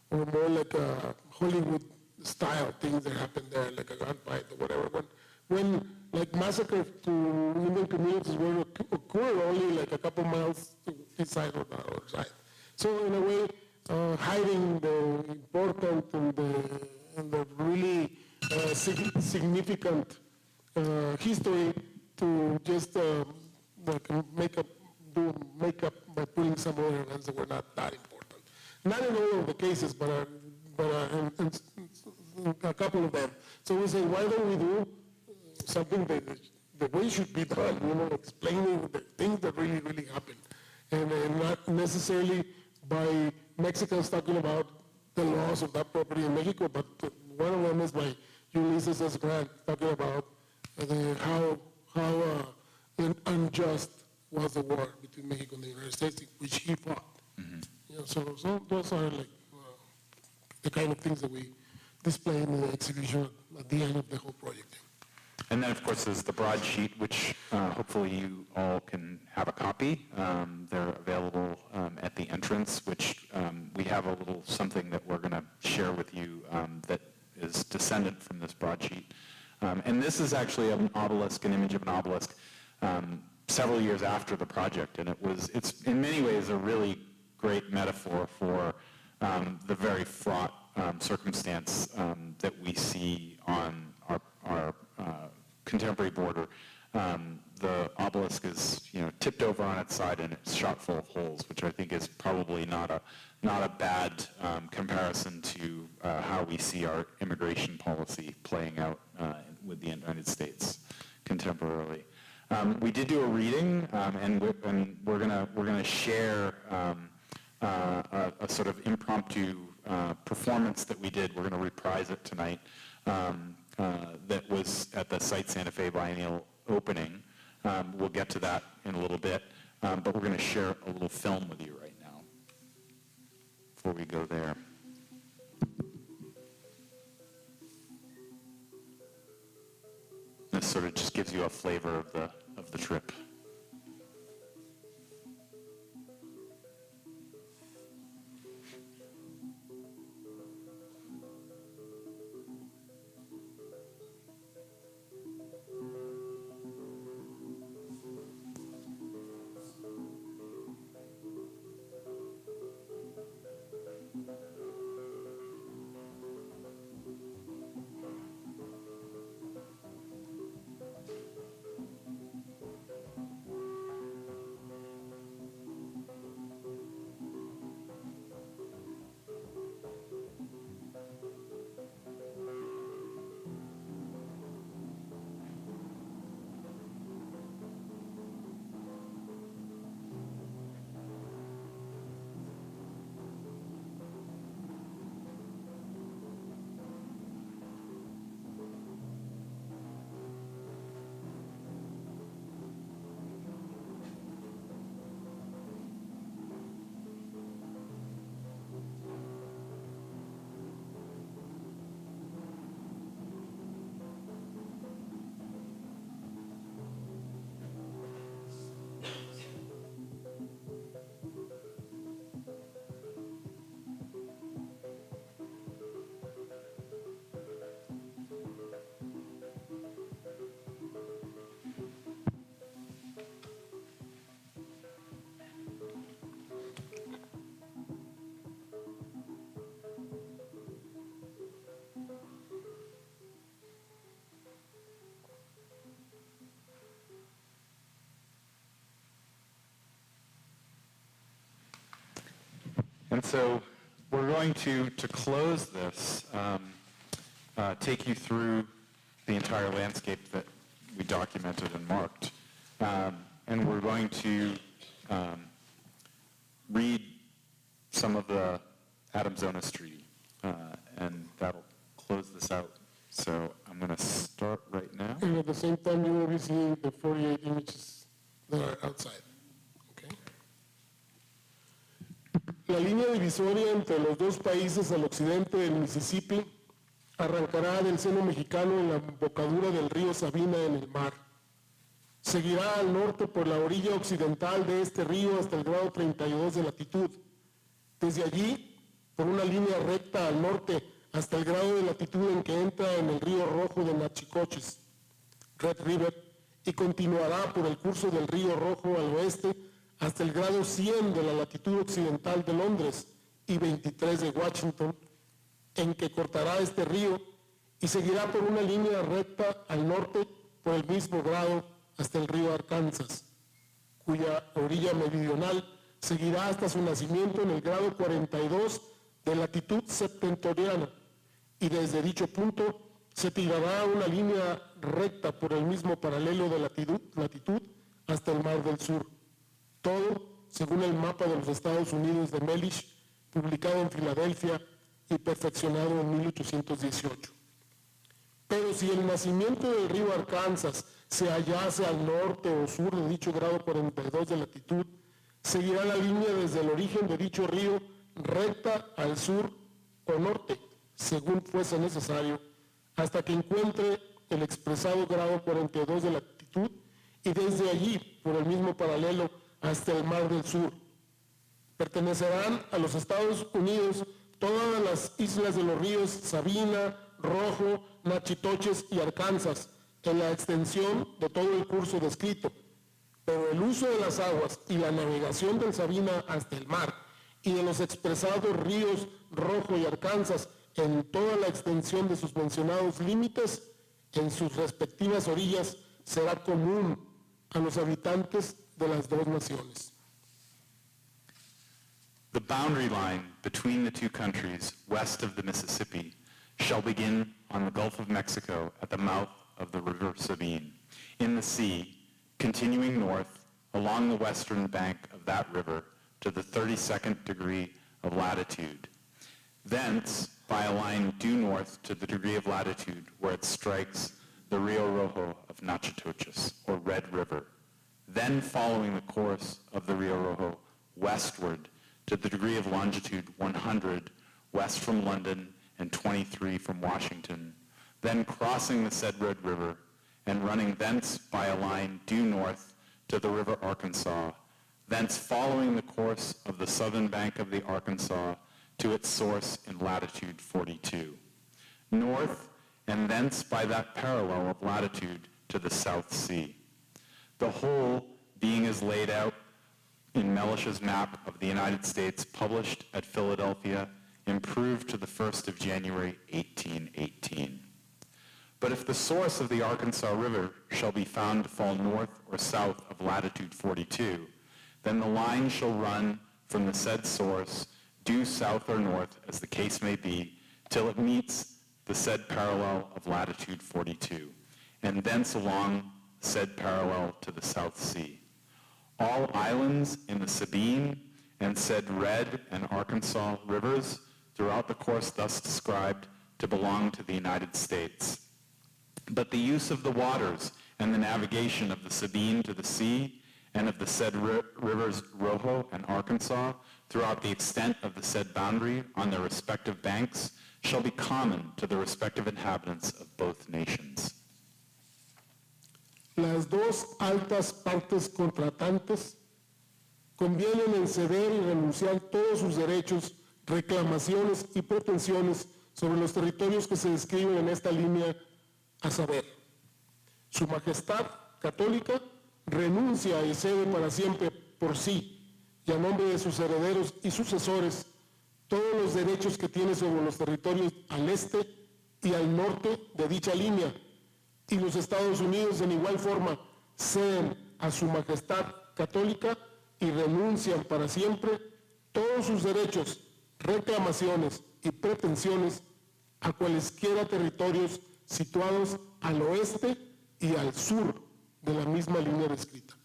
or more like a Hollywood-style things that happened there, like a gunfight or whatever. When like massacres to Indian communities will occur only like a couple miles to this side or the other side. So in a way, hiding the important and the really significant history to just make up by putting some other events that were not that important. Not in all of the cases, but in a couple of them. So we say, why don't we do something that the way it should be done, explaining the things that really, really happen. And not necessarily by Mexicans talking about the loss of that property in Mexico, but one of them is by Ulysses S. Grant talking about how unjust was the war between Mexico and the United States, which he fought. Mm-hmm. So those are like the kind of things that we display in the exhibition at the end of the whole project. And then, of course, there's the broadsheet, which hopefully you all can have a copy. They're available at the entrance, which we have a little something that we're going to share with you that is descendant from this broadsheet. And this is actually an obelisk, an image of an obelisk, several years after the project. And it's in many ways a really great metaphor for the very fraught circumstance that we see on our contemporary border. The obelisk is, tipped over on its side and it's shot full of holes, which I think is probably not a bad comparison to how we see our immigration policy playing out with the United States contemporarily. We did do a reading, and we're gonna share a sort of impromptu performance that we did. We're going to reprise it tonight. That was at the Site Santa Fe Biennial opening. We'll get to that in a little bit, but we're going to share a little film with you right now before we go there. This sort of just gives you a flavor of the trip. And so we're going to close this, take you through the entire landscape that we documented and marked. And we're going to read some of the Adams-Onís Treaty, and that'll close this out. So I'm going to start right now. And at the same time, you will be seeing the 48 images that are outside. Okay. La línea divisoria entre los dos países al occidente del Mississippi arrancará del seno mexicano en la embocadura del río Sabina en el mar. Seguirá al norte por la orilla occidental de este río hasta el grado 32 de latitud. Desde allí, por una línea recta al norte hasta el grado de latitud en que entra en el río Rojo de Natchitoches, Red River, y continuará por el curso del río Rojo al oeste hasta el grado 100 de la latitud occidental de Londres y 23 de Washington, en que cortará este río y seguirá por una línea recta al norte por el mismo grado hasta el río Arkansas, cuya orilla meridional seguirá hasta su nacimiento en el grado 42 de latitud septentrional, y desde dicho punto se tirará una línea recta por el mismo paralelo de latitud hasta el Mar del Sur. Todo según el mapa de los Estados Unidos de Mellish, publicado en Filadelfia y perfeccionado en 1818. Pero si el nacimiento del río Arkansas se hallase al norte o sur de dicho grado 42 de latitud, seguirá la línea desde el origen de dicho río recta al sur o norte, según fuese necesario, hasta que encuentre el expresado grado 42 de latitud y desde allí, por el mismo paralelo, hasta el Mar del Sur. Pertenecerán a los Estados Unidos todas las islas de los ríos Sabina, Rojo, Natchitoches y Arkansas, en la extensión de todo el curso descrito, pero el uso de las aguas y la navegación del Sabina hasta el mar y de los expresados ríos Rojo y Arkansas en toda la extensión de sus mencionados límites en sus respectivas orillas será común a los habitantes de las dos naciones. The boundary line between the two countries west of the Mississippi shall begin on the Gulf of Mexico at the mouth of the river Sabine, in the sea, continuing north along the western bank of that river to the 32nd degree of latitude. Thence, by a line due north to the degree of latitude where it strikes the Rio Rojo of Natchitoches, or Red River, then following the course of the Rio Rojo westward to the degree of longitude 100 west from London and 23 from Washington, then crossing the said Red River and running thence by a line due north to the river Arkansas, thence following the course of the southern bank of the Arkansas to its source in latitude 42, north and thence by that parallel of latitude to the South Sea. The whole being as laid out in Mellish's map of the United States published at Philadelphia, improved to the 1st of January, 1818. But if the source of the Arkansas River shall be found to fall north or south of latitude 42, then the line shall run from the said source due south or north, as the case may be, till it meets the said parallel of latitude 42, and thence along said parallel to the South Sea. All islands in the Sabine and said Red and Arkansas rivers throughout the course thus described to belong to the United States. But the use of the waters and the navigation of the Sabine to the sea and of the said rivers Rojo and Arkansas throughout the extent of the said boundary on their respective banks shall be common to the respective inhabitants of both nations. Las dos altas partes contratantes convienen en ceder y renunciar todos sus derechos, reclamaciones y pretensiones sobre los territorios que se describen en esta línea, a saber, Su Majestad Católica renuncia y cede para siempre por sí y a nombre de sus herederos y sucesores todos los derechos que tiene sobre los territorios al este y al norte de dicha línea, y los Estados Unidos en igual forma ceden a Su Majestad Católica y renuncian para siempre todos sus derechos, reclamaciones y pretensiones a cualesquiera territorios situados al oeste y al sur de la misma línea descrita.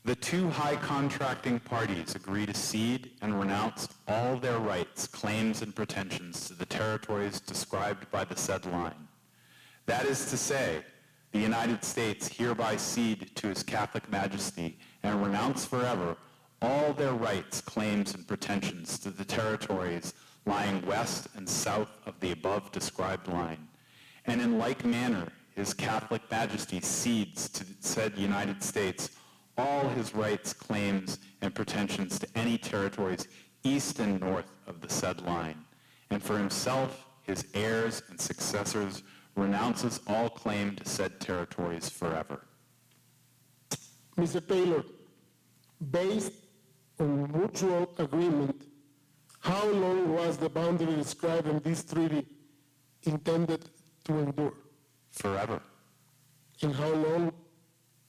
The two high contracting parties agree to cede and renounce all their rights, claims, and pretensions to the territories described by the said line. That is to say, the United States hereby cede to His Catholic Majesty and renounce forever all their rights, claims, and pretensions to the territories lying west and south of the above described line. And in like manner, His Catholic Majesty cedes to the said United States all his rights, claims, and pretensions to any territories east and north of the said line. And for himself, his heirs, and successors renounces all claim to said territories forever. Mr. Taylor, based on mutual agreement, how long was the boundary described in this treaty intended to endure? Forever. And how long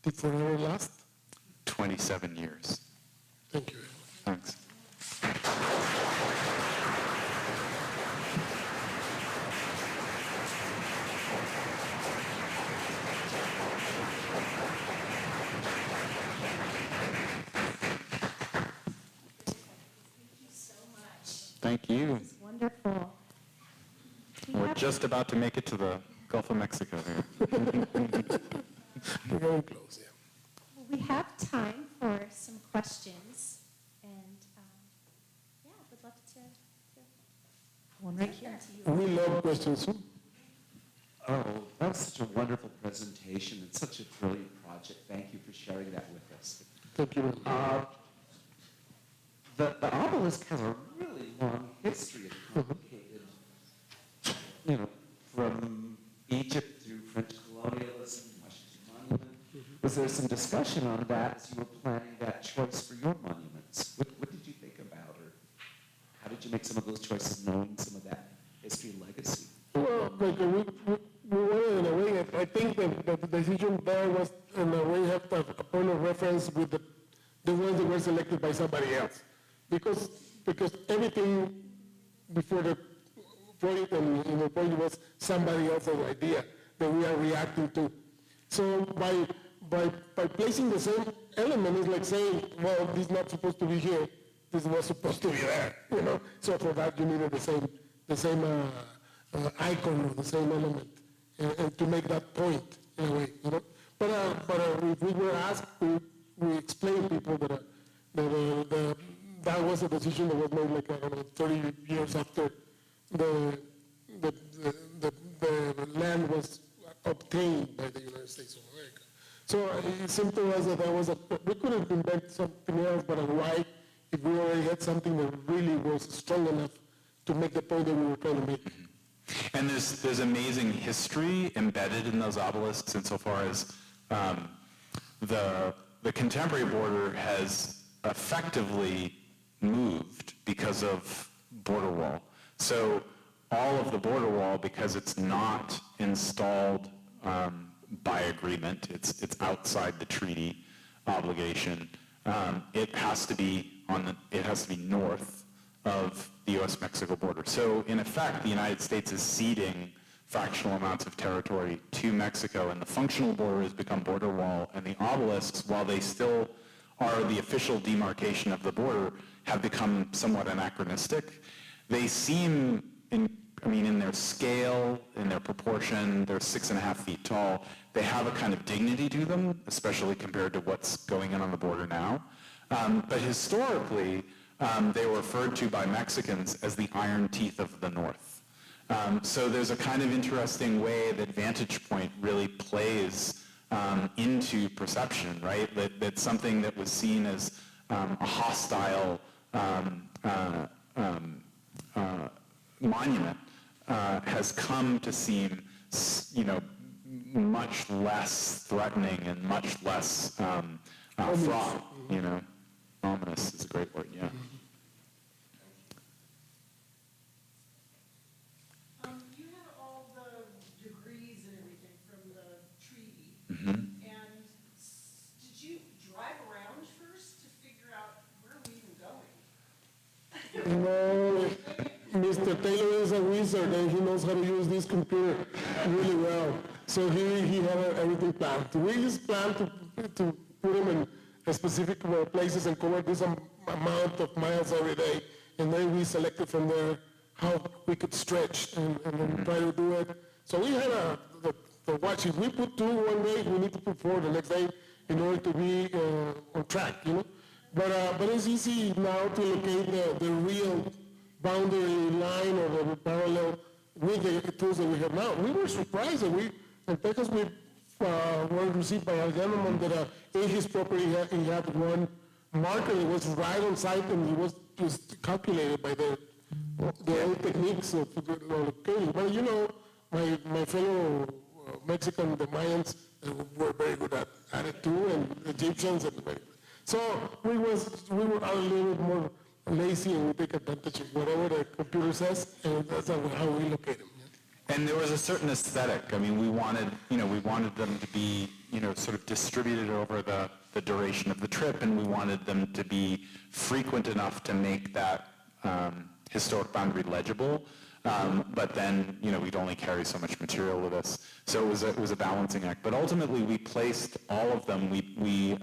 did forever last? 27 years. Thank you. Thanks. Thank you. It's wonderful. We're just about to make it to the Gulf of Mexico here. We're very close, yeah. We have time for some questions, and yeah, would love to hear one right here. We love questions. Oh, that was such a wonderful presentation and such a brilliant project. Thank you for sharing that with us. Thank you. The obelisk has a really long history of complicated, from Egypt through French colonialism, Washington Monument. Was there some discussion on that as you were planning that choice for your monuments? What did you think about, or how did you make some of those choices knowing some of that history and legacy? Well, like we were in a way, I think that the decision there was in a way have a point of reference with the ones that were selected by somebody else. Because everything before the project and the project was somebody else's idea that we are reacting to. So by placing the same element, it's like saying, well, this is not supposed to be here, this was supposed to be there, So for that you needed the same icon or the same element, and to make that point in a way, But if we were asked, we explained to people that that was a decision that was made like, 30 years after the land was obtained by the United States of America. So it seemed to us that we could have invented something else, but why, if we already had something that really was strong enough to make the point that we were trying to make. And there's amazing history embedded in those obelisks insofar as the contemporary border has effectively moved because of border wall. So all of the border wall, because it's not installed by agreement, it's outside the treaty obligation. It has to be north of the U.S.-Mexico border. So in effect, the United States is ceding fractional amounts of territory to Mexico, and the functional border has become border wall, and the obelisks, while they still are the official demarcation of the border, have become somewhat anachronistic. They seem, in their scale, in their proportion, they're 6.5 feet tall. They have a kind of dignity to them, especially compared to what's going on the border now. But historically, they were referred to by Mexicans as the iron teeth of the North. So there's a kind of interesting way that vantage point really plays into perception, right? That something that was seen as a hostile monument has come to seem, much less threatening and much less fraught, Ominous is a great word, yeah. You had all the degrees and everything from the treaty. Mm-hmm. And did you drive around first to figure out No, Mr. Taylor is a wizard and he knows how to use this computer really well. So he had everything planned. We just planned to put him in specific places and cover this amount of miles every day. And then we selected from there how we could stretch and then try to do it. So we had the watch. If we put 2 one day, we need to put 4 the next day in order to be on track, you know. But it's easy now to locate the real boundary line or the parallel with the tools that we have now. We were surprised that in Texas we were received by a gentleman that in his property he had one marker that was right on site and it was just calculated by the old techniques of locating. But you know, my fellow Mexican, the Mayans, were very good at it too, and Egyptians. So we were a little bit more lazy and we take advantage of whatever the computer says, and that's how we locate them. And there was a certain aesthetic. I mean, we wanted them to be, sort of distributed over the duration of the trip, and we wanted them to be frequent enough to make that historic boundary legible. But then, we'd only carry so much material with us. So it was a balancing act. But ultimately, we placed all of them. We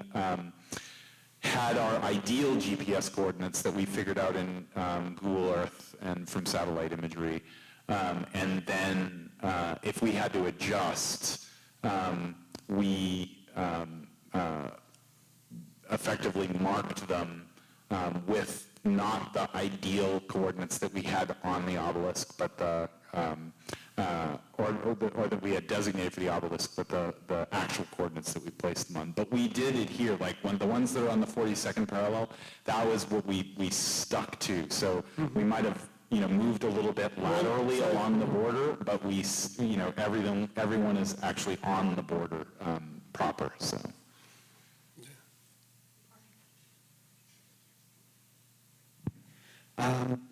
had our ideal GPS coordinates that we figured out in Google Earth and from satellite imagery. And then if we had to adjust, we effectively marked them with not the ideal coordinates that we had on the obelisk, but or that we had designated for the obelisk, but the actual coordinates that we placed them on. But we did adhere, like the ones that are on the 42nd parallel, that was what we stuck to. So we might have moved a little bit laterally along the border, but everyone is actually on the border proper. So.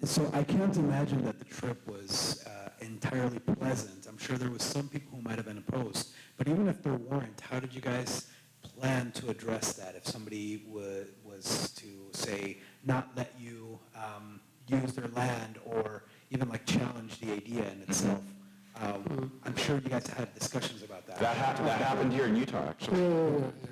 So I can't imagine that the trip was entirely pleasant. I'm sure there was some people who might have been opposed. But even if there weren't, how did you guys plan to address that if somebody was to, say, not let you use their land or even like challenge the idea in itself? I'm sure you guys had discussions about that. That happened here in Utah, actually.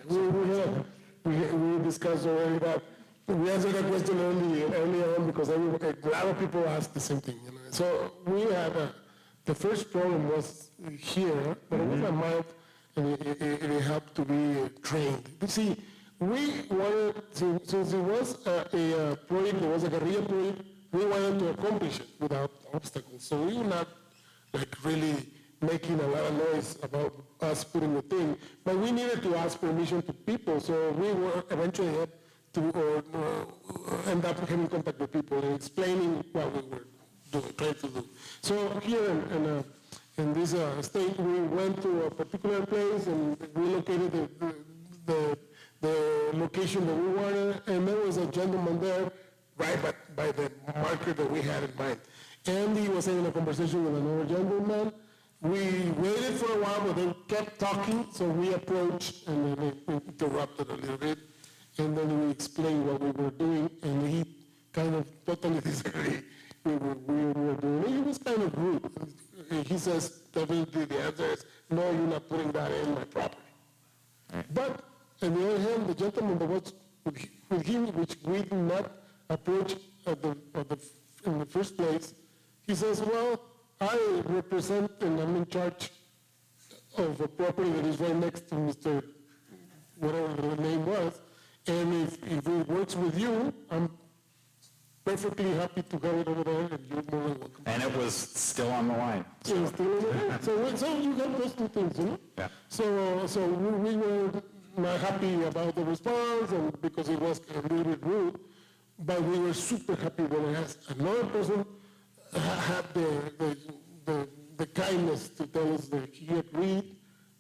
Yeah. We discussed already that. We answered that question early on because a lot of people asked the same thing. So we had the first problem was here, but it was a mild, and it helped to be trained. You see, we wanted, since it was a project, it was a guerrilla project, we wanted to accomplish it without obstacles. So we were not really making a lot of noise about us putting the thing, but we needed to ask permission to people. So we were eventually had to end up having contact with people and explaining what we were trying to do. So here in this state, we went to a particular place and we located the location that we wanted, and there was a gentleman there right by the marker that we had in mind. And he was having a conversation with another gentleman. We waited for a while, but they kept talking, so we approached and then they interrupted a little bit. And then we explained what we were doing, and he kind of totally disagreed with what we were doing. He was kind of rude. He says, definitely the answer is, no, you're not putting that in my property. But on the other hand, the gentleman that was with him, which we did not approach in the first place, he says, well, I represent and I'm in charge of a property that is right next to Mr. whatever the name was. And if it works with you, I'm perfectly happy to have it over there, and you're more than welcome. And it was still on the line. So, so you have those two things, Yeah. So we were not happy about the response, and because it was a little bit rude, but we were super happy that another person had the kindness to tell us that he agreed,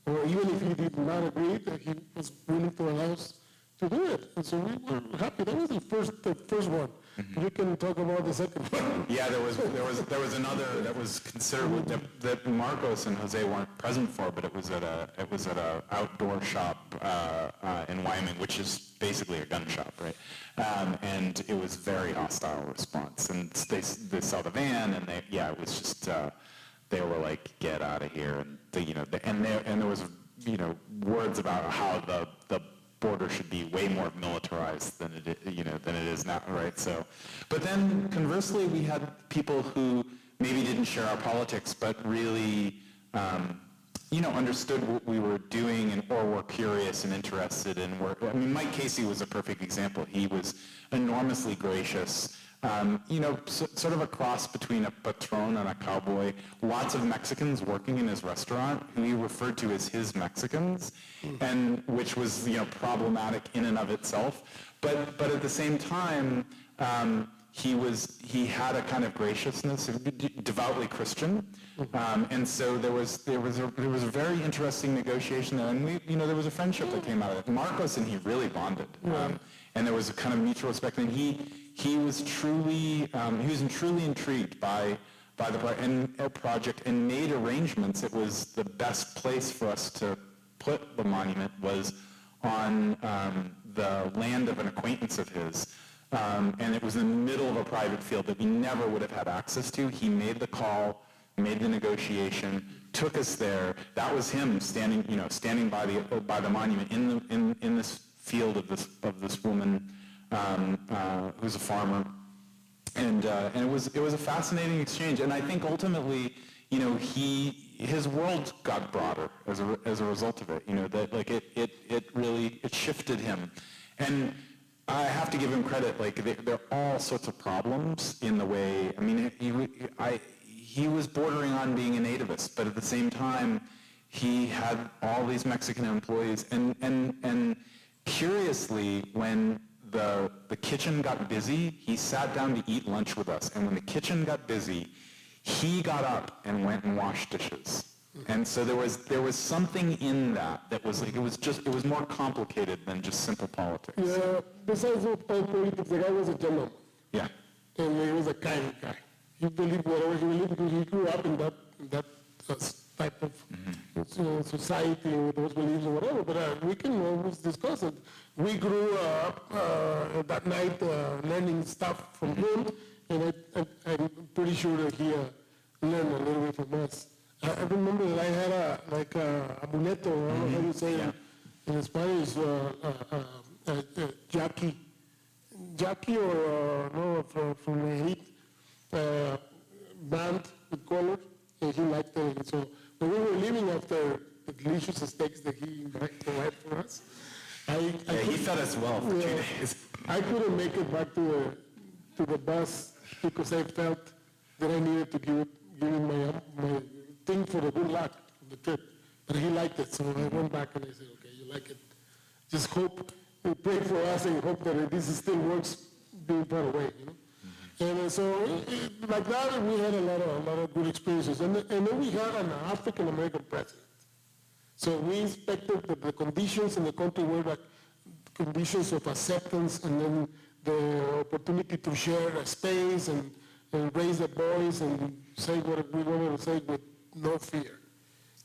or even if he did not agree, that he was willing to allow us to do it. And so we were happy. That was the first one. We can talk about the second one. Yeah, there was another that was considerable that Marcos and Jose weren't present for, but it was at a outdoor shop in Wyoming, which is basically a gun shop, right? And it was very hostile response. And they saw the van, and it was just they were like, get out of here, and there was words about how the border should be way more militarized than it is now, right? So, but then conversely, we had people who maybe didn't share our politics, but really, understood what we were doing or were curious and interested in work. I mean, Mike Casey was a perfect example. He was enormously gracious. Sort of a cross between a patron and a cowboy. Lots of Mexicans working in his restaurant who he referred to as his Mexicans, and which was problematic in and of itself. But at the same time, he had a kind of graciousness, devoutly Christian, and so there was a very interesting negotiation there, and there was a friendship that came out of it. Marcos and he really bonded, and there was a kind of mutual respect, and he was truly intrigued by the project and made arrangements. It was the best place for us to put the monument was on the land of an acquaintance of his. And it was in the middle of a private field that we never would have had access to. He made the call, made the negotiation, took us there. That was him standing by the monument in this field of this woman who's a farmer, and it was a fascinating exchange. And I think ultimately, his world got broader as a result of it. That like it really shifted him, and I have to give him credit. Like there are all sorts of problems in the way. I mean, he was bordering on being a nativist, but at the same time, he had all these Mexican employees, and curiously, when the kitchen got busy, he sat down to eat lunch with us, and when the kitchen got busy, he got up and went and washed dishes. And so there was something in that was like, it was more complicated than just simple politics. Yeah, besides all politics, the guy was a gentleman. Yeah. And he was a kind guy. He believed whatever he believed because he grew up in that type of society with those beliefs or whatever. But we can always discuss it. We grew up that night learning stuff from him, and I'm pretty sure that he learned a little bit from us. I remember that I had a amuleto, I don't know how you say it in Spanish, Jackie or from the elite band with colors, and he liked it. So when we were leaving after the delicious steaks that he provided for us, he fed us well for 2 days. I couldn't make it back to the bus because I felt that I needed to give him my thing for the good luck of the trip. But he liked it, so I went back and I said, okay, you like it. Just hope, pray for us and hope that this still works being far away, And so like that, we had a lot of good experiences. And then we had an African-American president. So we expected that the conditions in the country were like conditions of acceptance, and then the opportunity to share a space and raise the voice and say what we wanted to say with no fear.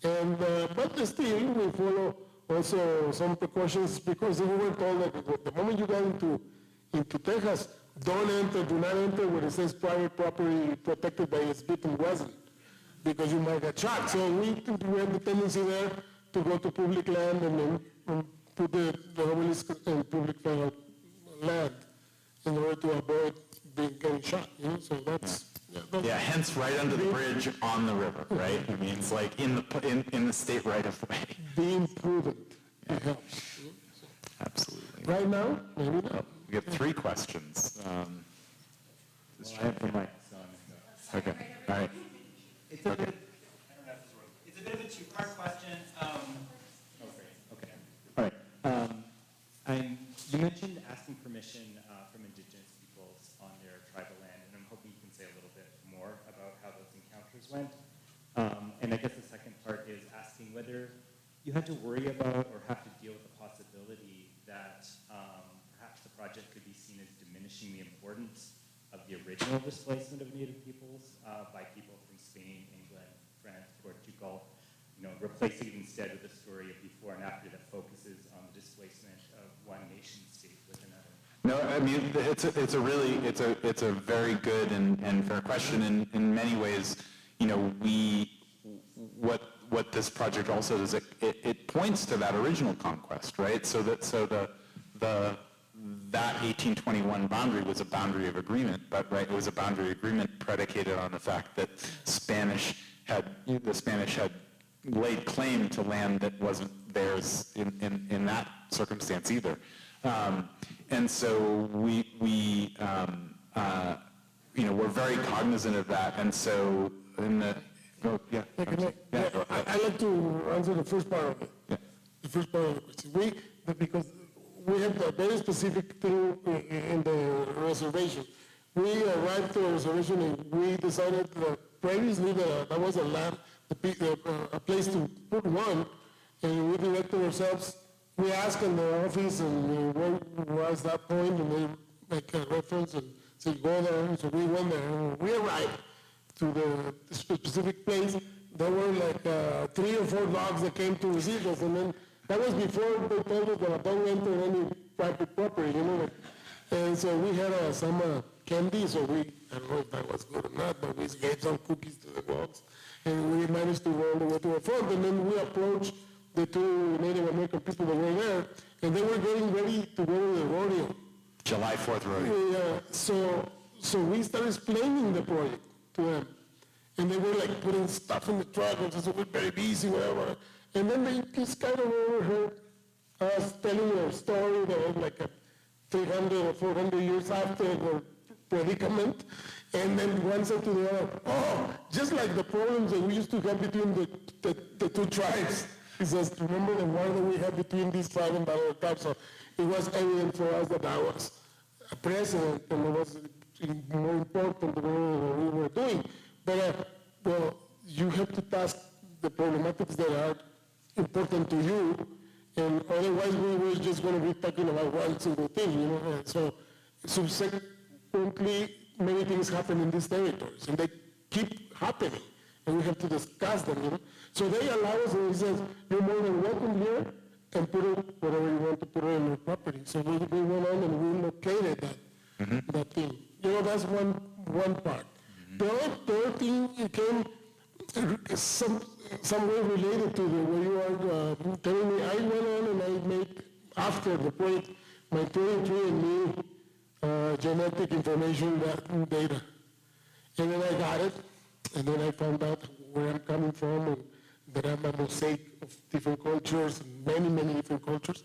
And but still, we follow also some precautions because we were told that the moment you got into Texas, do not enter where it says private property protected by a spit and wasn't, because you might get shot. So we had the tendency there to go to public land and then put the obelisk in public land in order to avoid getting shot. So that's hence right under the bridge on the river, right? I mean, it's like in the state right of way. Being prudent helps. Absolutely. Right now, maybe not. We have 3 questions. I have the mic. Okay. All right. It's a bit of a two-part question. Okay. All right. You mentioned asking permission from indigenous peoples on their tribal land, and I'm hoping you can say a little bit more about how those encounters went. And I guess the second part is asking whether you had to worry about or have to deal with the possibility that importance of the original displacement of Native peoples by people from Spain, England, France, Portugal, replacing it instead with a story of before and after that focuses on the displacement of one nation state with another? No, I mean, it's a very good and fair question. In many ways, what this project also does, it points to that original conquest, right? That 1821 boundary was a boundary of agreement, but right, it was a boundary agreement predicated on the fact that the Spanish had laid claim to land that wasn't theirs in that circumstance either. And so we're very cognizant of that. And so in the, I'd like to answer the first part of it. Yeah. The first part of the question. Because we have a very specific thing in the reservation. We arrived to the reservation and we decided that previously that was a land, a place to put one, and we directed ourselves. We asked in the office and where was that point, and they make a reference and say go there. And so we went there and we arrived to the specific place. There were like 3 or 4 dogs that came to receive us, and then that was before they told us that don't enter any private property, And so we had some candy, so I don't know if that was good or not, but we gave some cookies to the dogs, and we managed to go all the way to the front, and then we approached the 2 Native American people that were there, and they were getting ready to go to the rodeo. July 4th rodeo. So we started explaining the project to them, and they were like putting stuff in the truck, and so we're very busy, whatever. And then they just kind of overheard us telling a story that was like 300 or 400 years after the predicament. And then one said to the other, oh, just like the problems that we used to have between the 2 tribes. He says, remember the war that we had between this tribe and the other tribe? So it was evident for us that I was a president and it was more important than what we were doing. But, well, you have to task the problematics that are important to you, and otherwise we were just going to be talking about one single thing, So subsequently, many things happen in these territories, and they keep happening, and we have to discuss them, So they allow us, and he says, you're more than welcome here, and put it whatever you want to put it in your property. So we went on and we located that thing. That's one part. The other thing came some way related to the way you are telling me. I went on and I made, after the project, my 23andMe genetic information data. And then I got it, and then I found out where I'm coming from, and that I'm a mosaic of different cultures, many, many different cultures.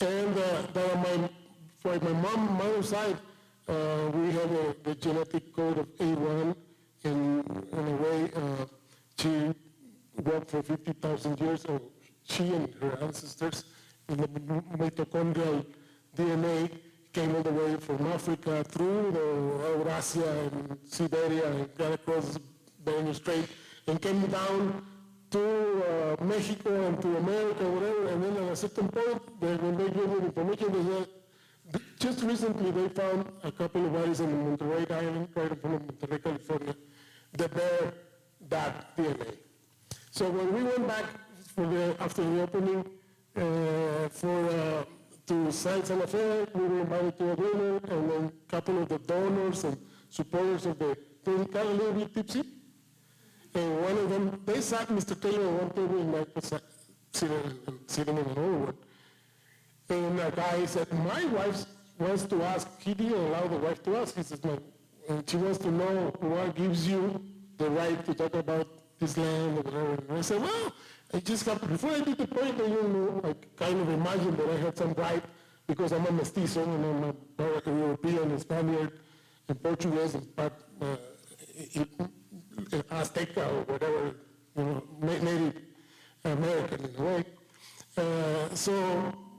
And that on my mother's side, we have the genetic code of A1, in a way, she worked for 50,000 years, or she and her ancestors, the mitochondrial DNA came all the way from Africa through the Eurasia and Siberia and got across Bering Strait and came down to Mexico and to America, whatever, and then at a certain point, when they gave me the information, they said, just recently they found a couple of bodies in the Monterey Island, right in front of Monterey, California, that bear that DNA. So when we went back after the opening to Science and Affairs, we were invited to a dinner, and then a couple of the donors and supporters of the thing got a little bit tipsy. And one of them, they sat Mr. Taylor on one table, and I was sitting in another one. And a guy said, my wife wants to ask, he didn't allow the wife to ask, he says, no, and she wants to know what gives you the right to talk about this land or whatever. And I said, well, I just have, before I did the project, I kind of imagined that I had some right because I'm a mestizo and I'm a part European and Spaniard and Portuguese and part Azteca or whatever, Native American in a way.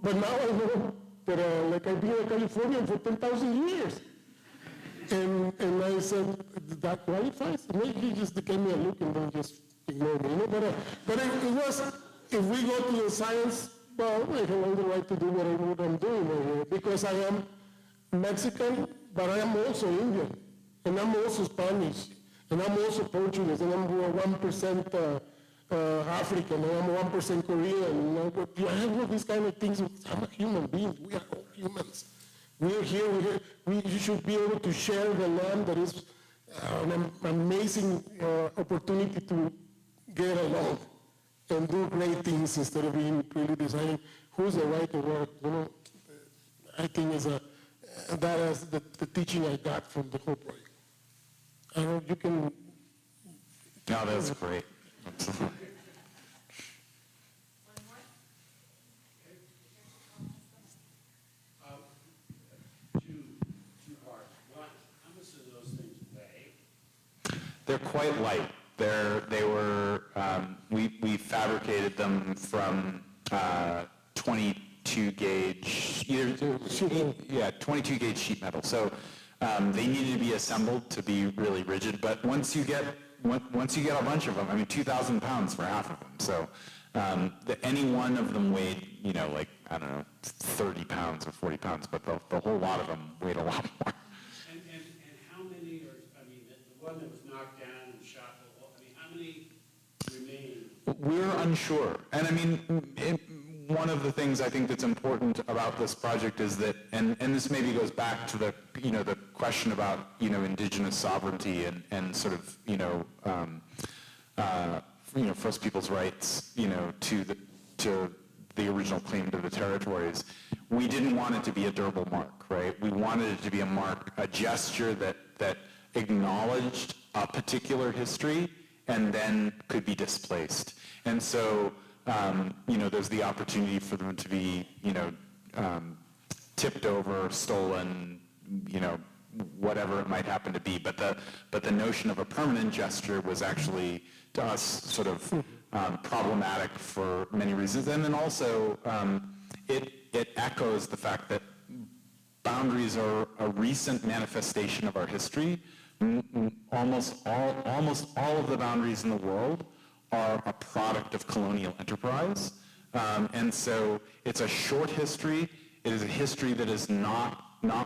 But now I know that like I've been in California for 10,000 years. And I said, that qualifies? Maybe he just gave me a look and then just ignored me. But it was, if we go to the science, well, I have all the right to do what I'm doing over here because I am Mexican but I am also Indian, and I'm also Spanish, and I'm also Portuguese, and I'm 1% African, and I'm 1% Korean. I have all these kind of things. I'm a human being. We are all humans. We're here. You should be able to share the land. That is an amazing opportunity to get along and do great things instead of being really deciding who's the right or wrong. I think that is the teaching I got from the whole project. I know you can. No, that's great. Absolutely. Two parts. One, how much do those things weigh? They're quite light. We fabricated them from 22 gauge, 22 gauge sheet metal. So they needed to be assembled to be really rigid. But once you get a bunch of them, I mean, 2,000 pounds for half of them. So any one of them weighed, like, I don't know, 30 pounds or 40 pounds, but the whole lot of them weighed a lot more. And how many the one that was knocked down and shot, how many remain? We're unsure. And I mean, one of the things I think that's important about this project is that, and this maybe goes back to the, the question about, indigenous sovereignty and sort of, First Peoples' rights, to the original claim to the territories. We didn't want it to be a durable mark, right? We wanted it to be a mark, a gesture that acknowledged a particular history and then could be displaced. And so, there's the opportunity for them to be, tipped over, stolen, whatever it might happen to be. But the notion of a permanent gesture was actually, to us, sort of problematic for many reasons. And then also, it echoes the fact that boundaries are a recent manifestation of our history. Almost all of the boundaries in the world are a product of colonial enterprise. And so it's a short history. It is a history that is not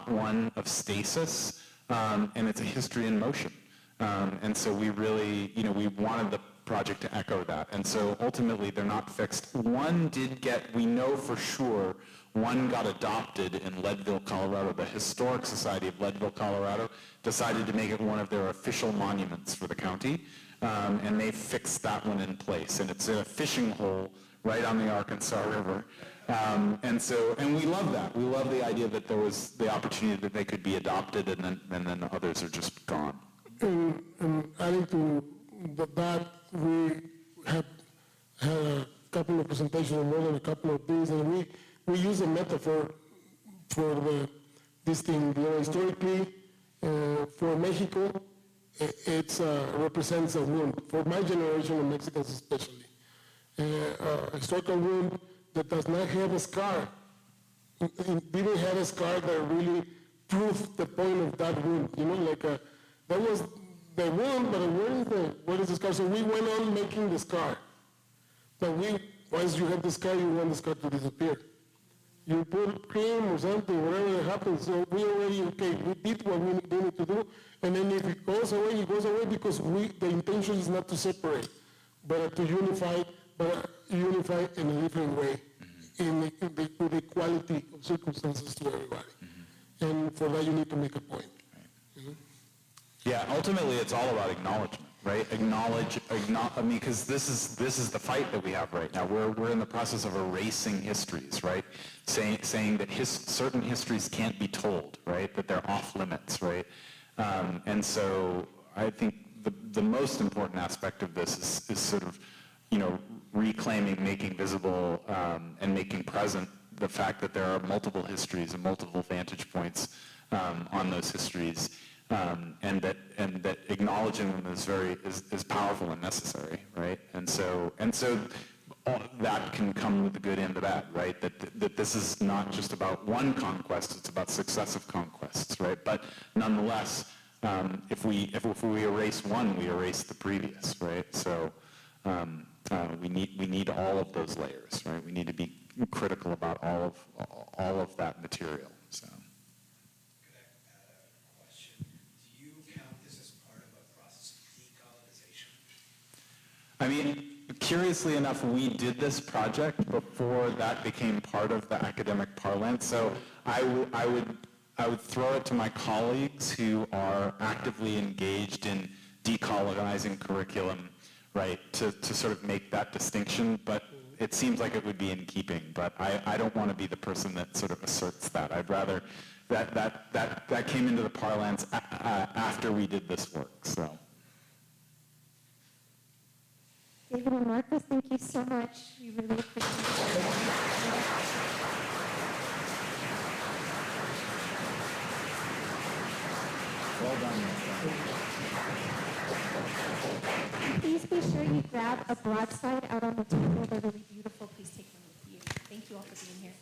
one of stasis, and it's a history in motion. And so we really, we wanted the project to echo that. And so ultimately they're not fixed. One did get, we know for sure, one got adopted in Leadville, Colorado. The Historic Society of Leadville, Colorado decided to make it one of their official monuments for the county. And they fixed that one in place. And it's in a fishing hole right on the Arkansas River. And we love that. We love the idea that there was the opportunity that they could be adopted and then the others are just gone. And adding to that, we have had a couple of presentations, more than a couple of days, and we use a metaphor for this thing. Historically, for Mexico, it represents a wound. For my generation of Mexicans especially, a historical wound that does not have a scar. It didn't have a scar that really proved the point of that wound. That was the wound, but where is the scar? So we went on making the scar. But once you have the scar, you want the scar to disappear. You put cream or something, whatever that happens. So we did what we needed to do. And then if it goes away because the intention is not to separate, but to unify in a different way, with equality of circumstances to everybody. And for that, you need to make a point. Yeah, ultimately, it's all about acknowledgement, right? Because this is the fight that we have right now. We're in the process of erasing histories, right? Saying that certain histories can't be told, right? That they're off limits, right? And so I think the most important aspect of this is sort of, reclaiming, making visible, and making present the fact that there are multiple histories and multiple vantage points on those histories. And that acknowledging them is powerful and necessary, right? And so that can come with the good and the bad, right? That this is not just about one conquest; it's about successive conquests, right? But nonetheless, if we erase one, we erase the previous, right? So we need all of those layers, right? We need to be critical about all of that material. So. I mean, curiously enough, we did this project before that became part of the academic parlance. So I would throw it to my colleagues who are actively engaged in decolonizing curriculum, right, to sort of make that distinction. But it seems like it would be in keeping. But I don't want to be the person that sort of asserts that. I'd rather that came into the parlance after we did this work. So. David and Marcus, thank you so much. We really appreciate it. Well done. Please be sure you grab a broadside out on the table. They're really beautiful. Please take them with you. Thank you all for being here.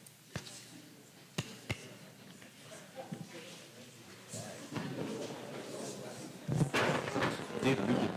David,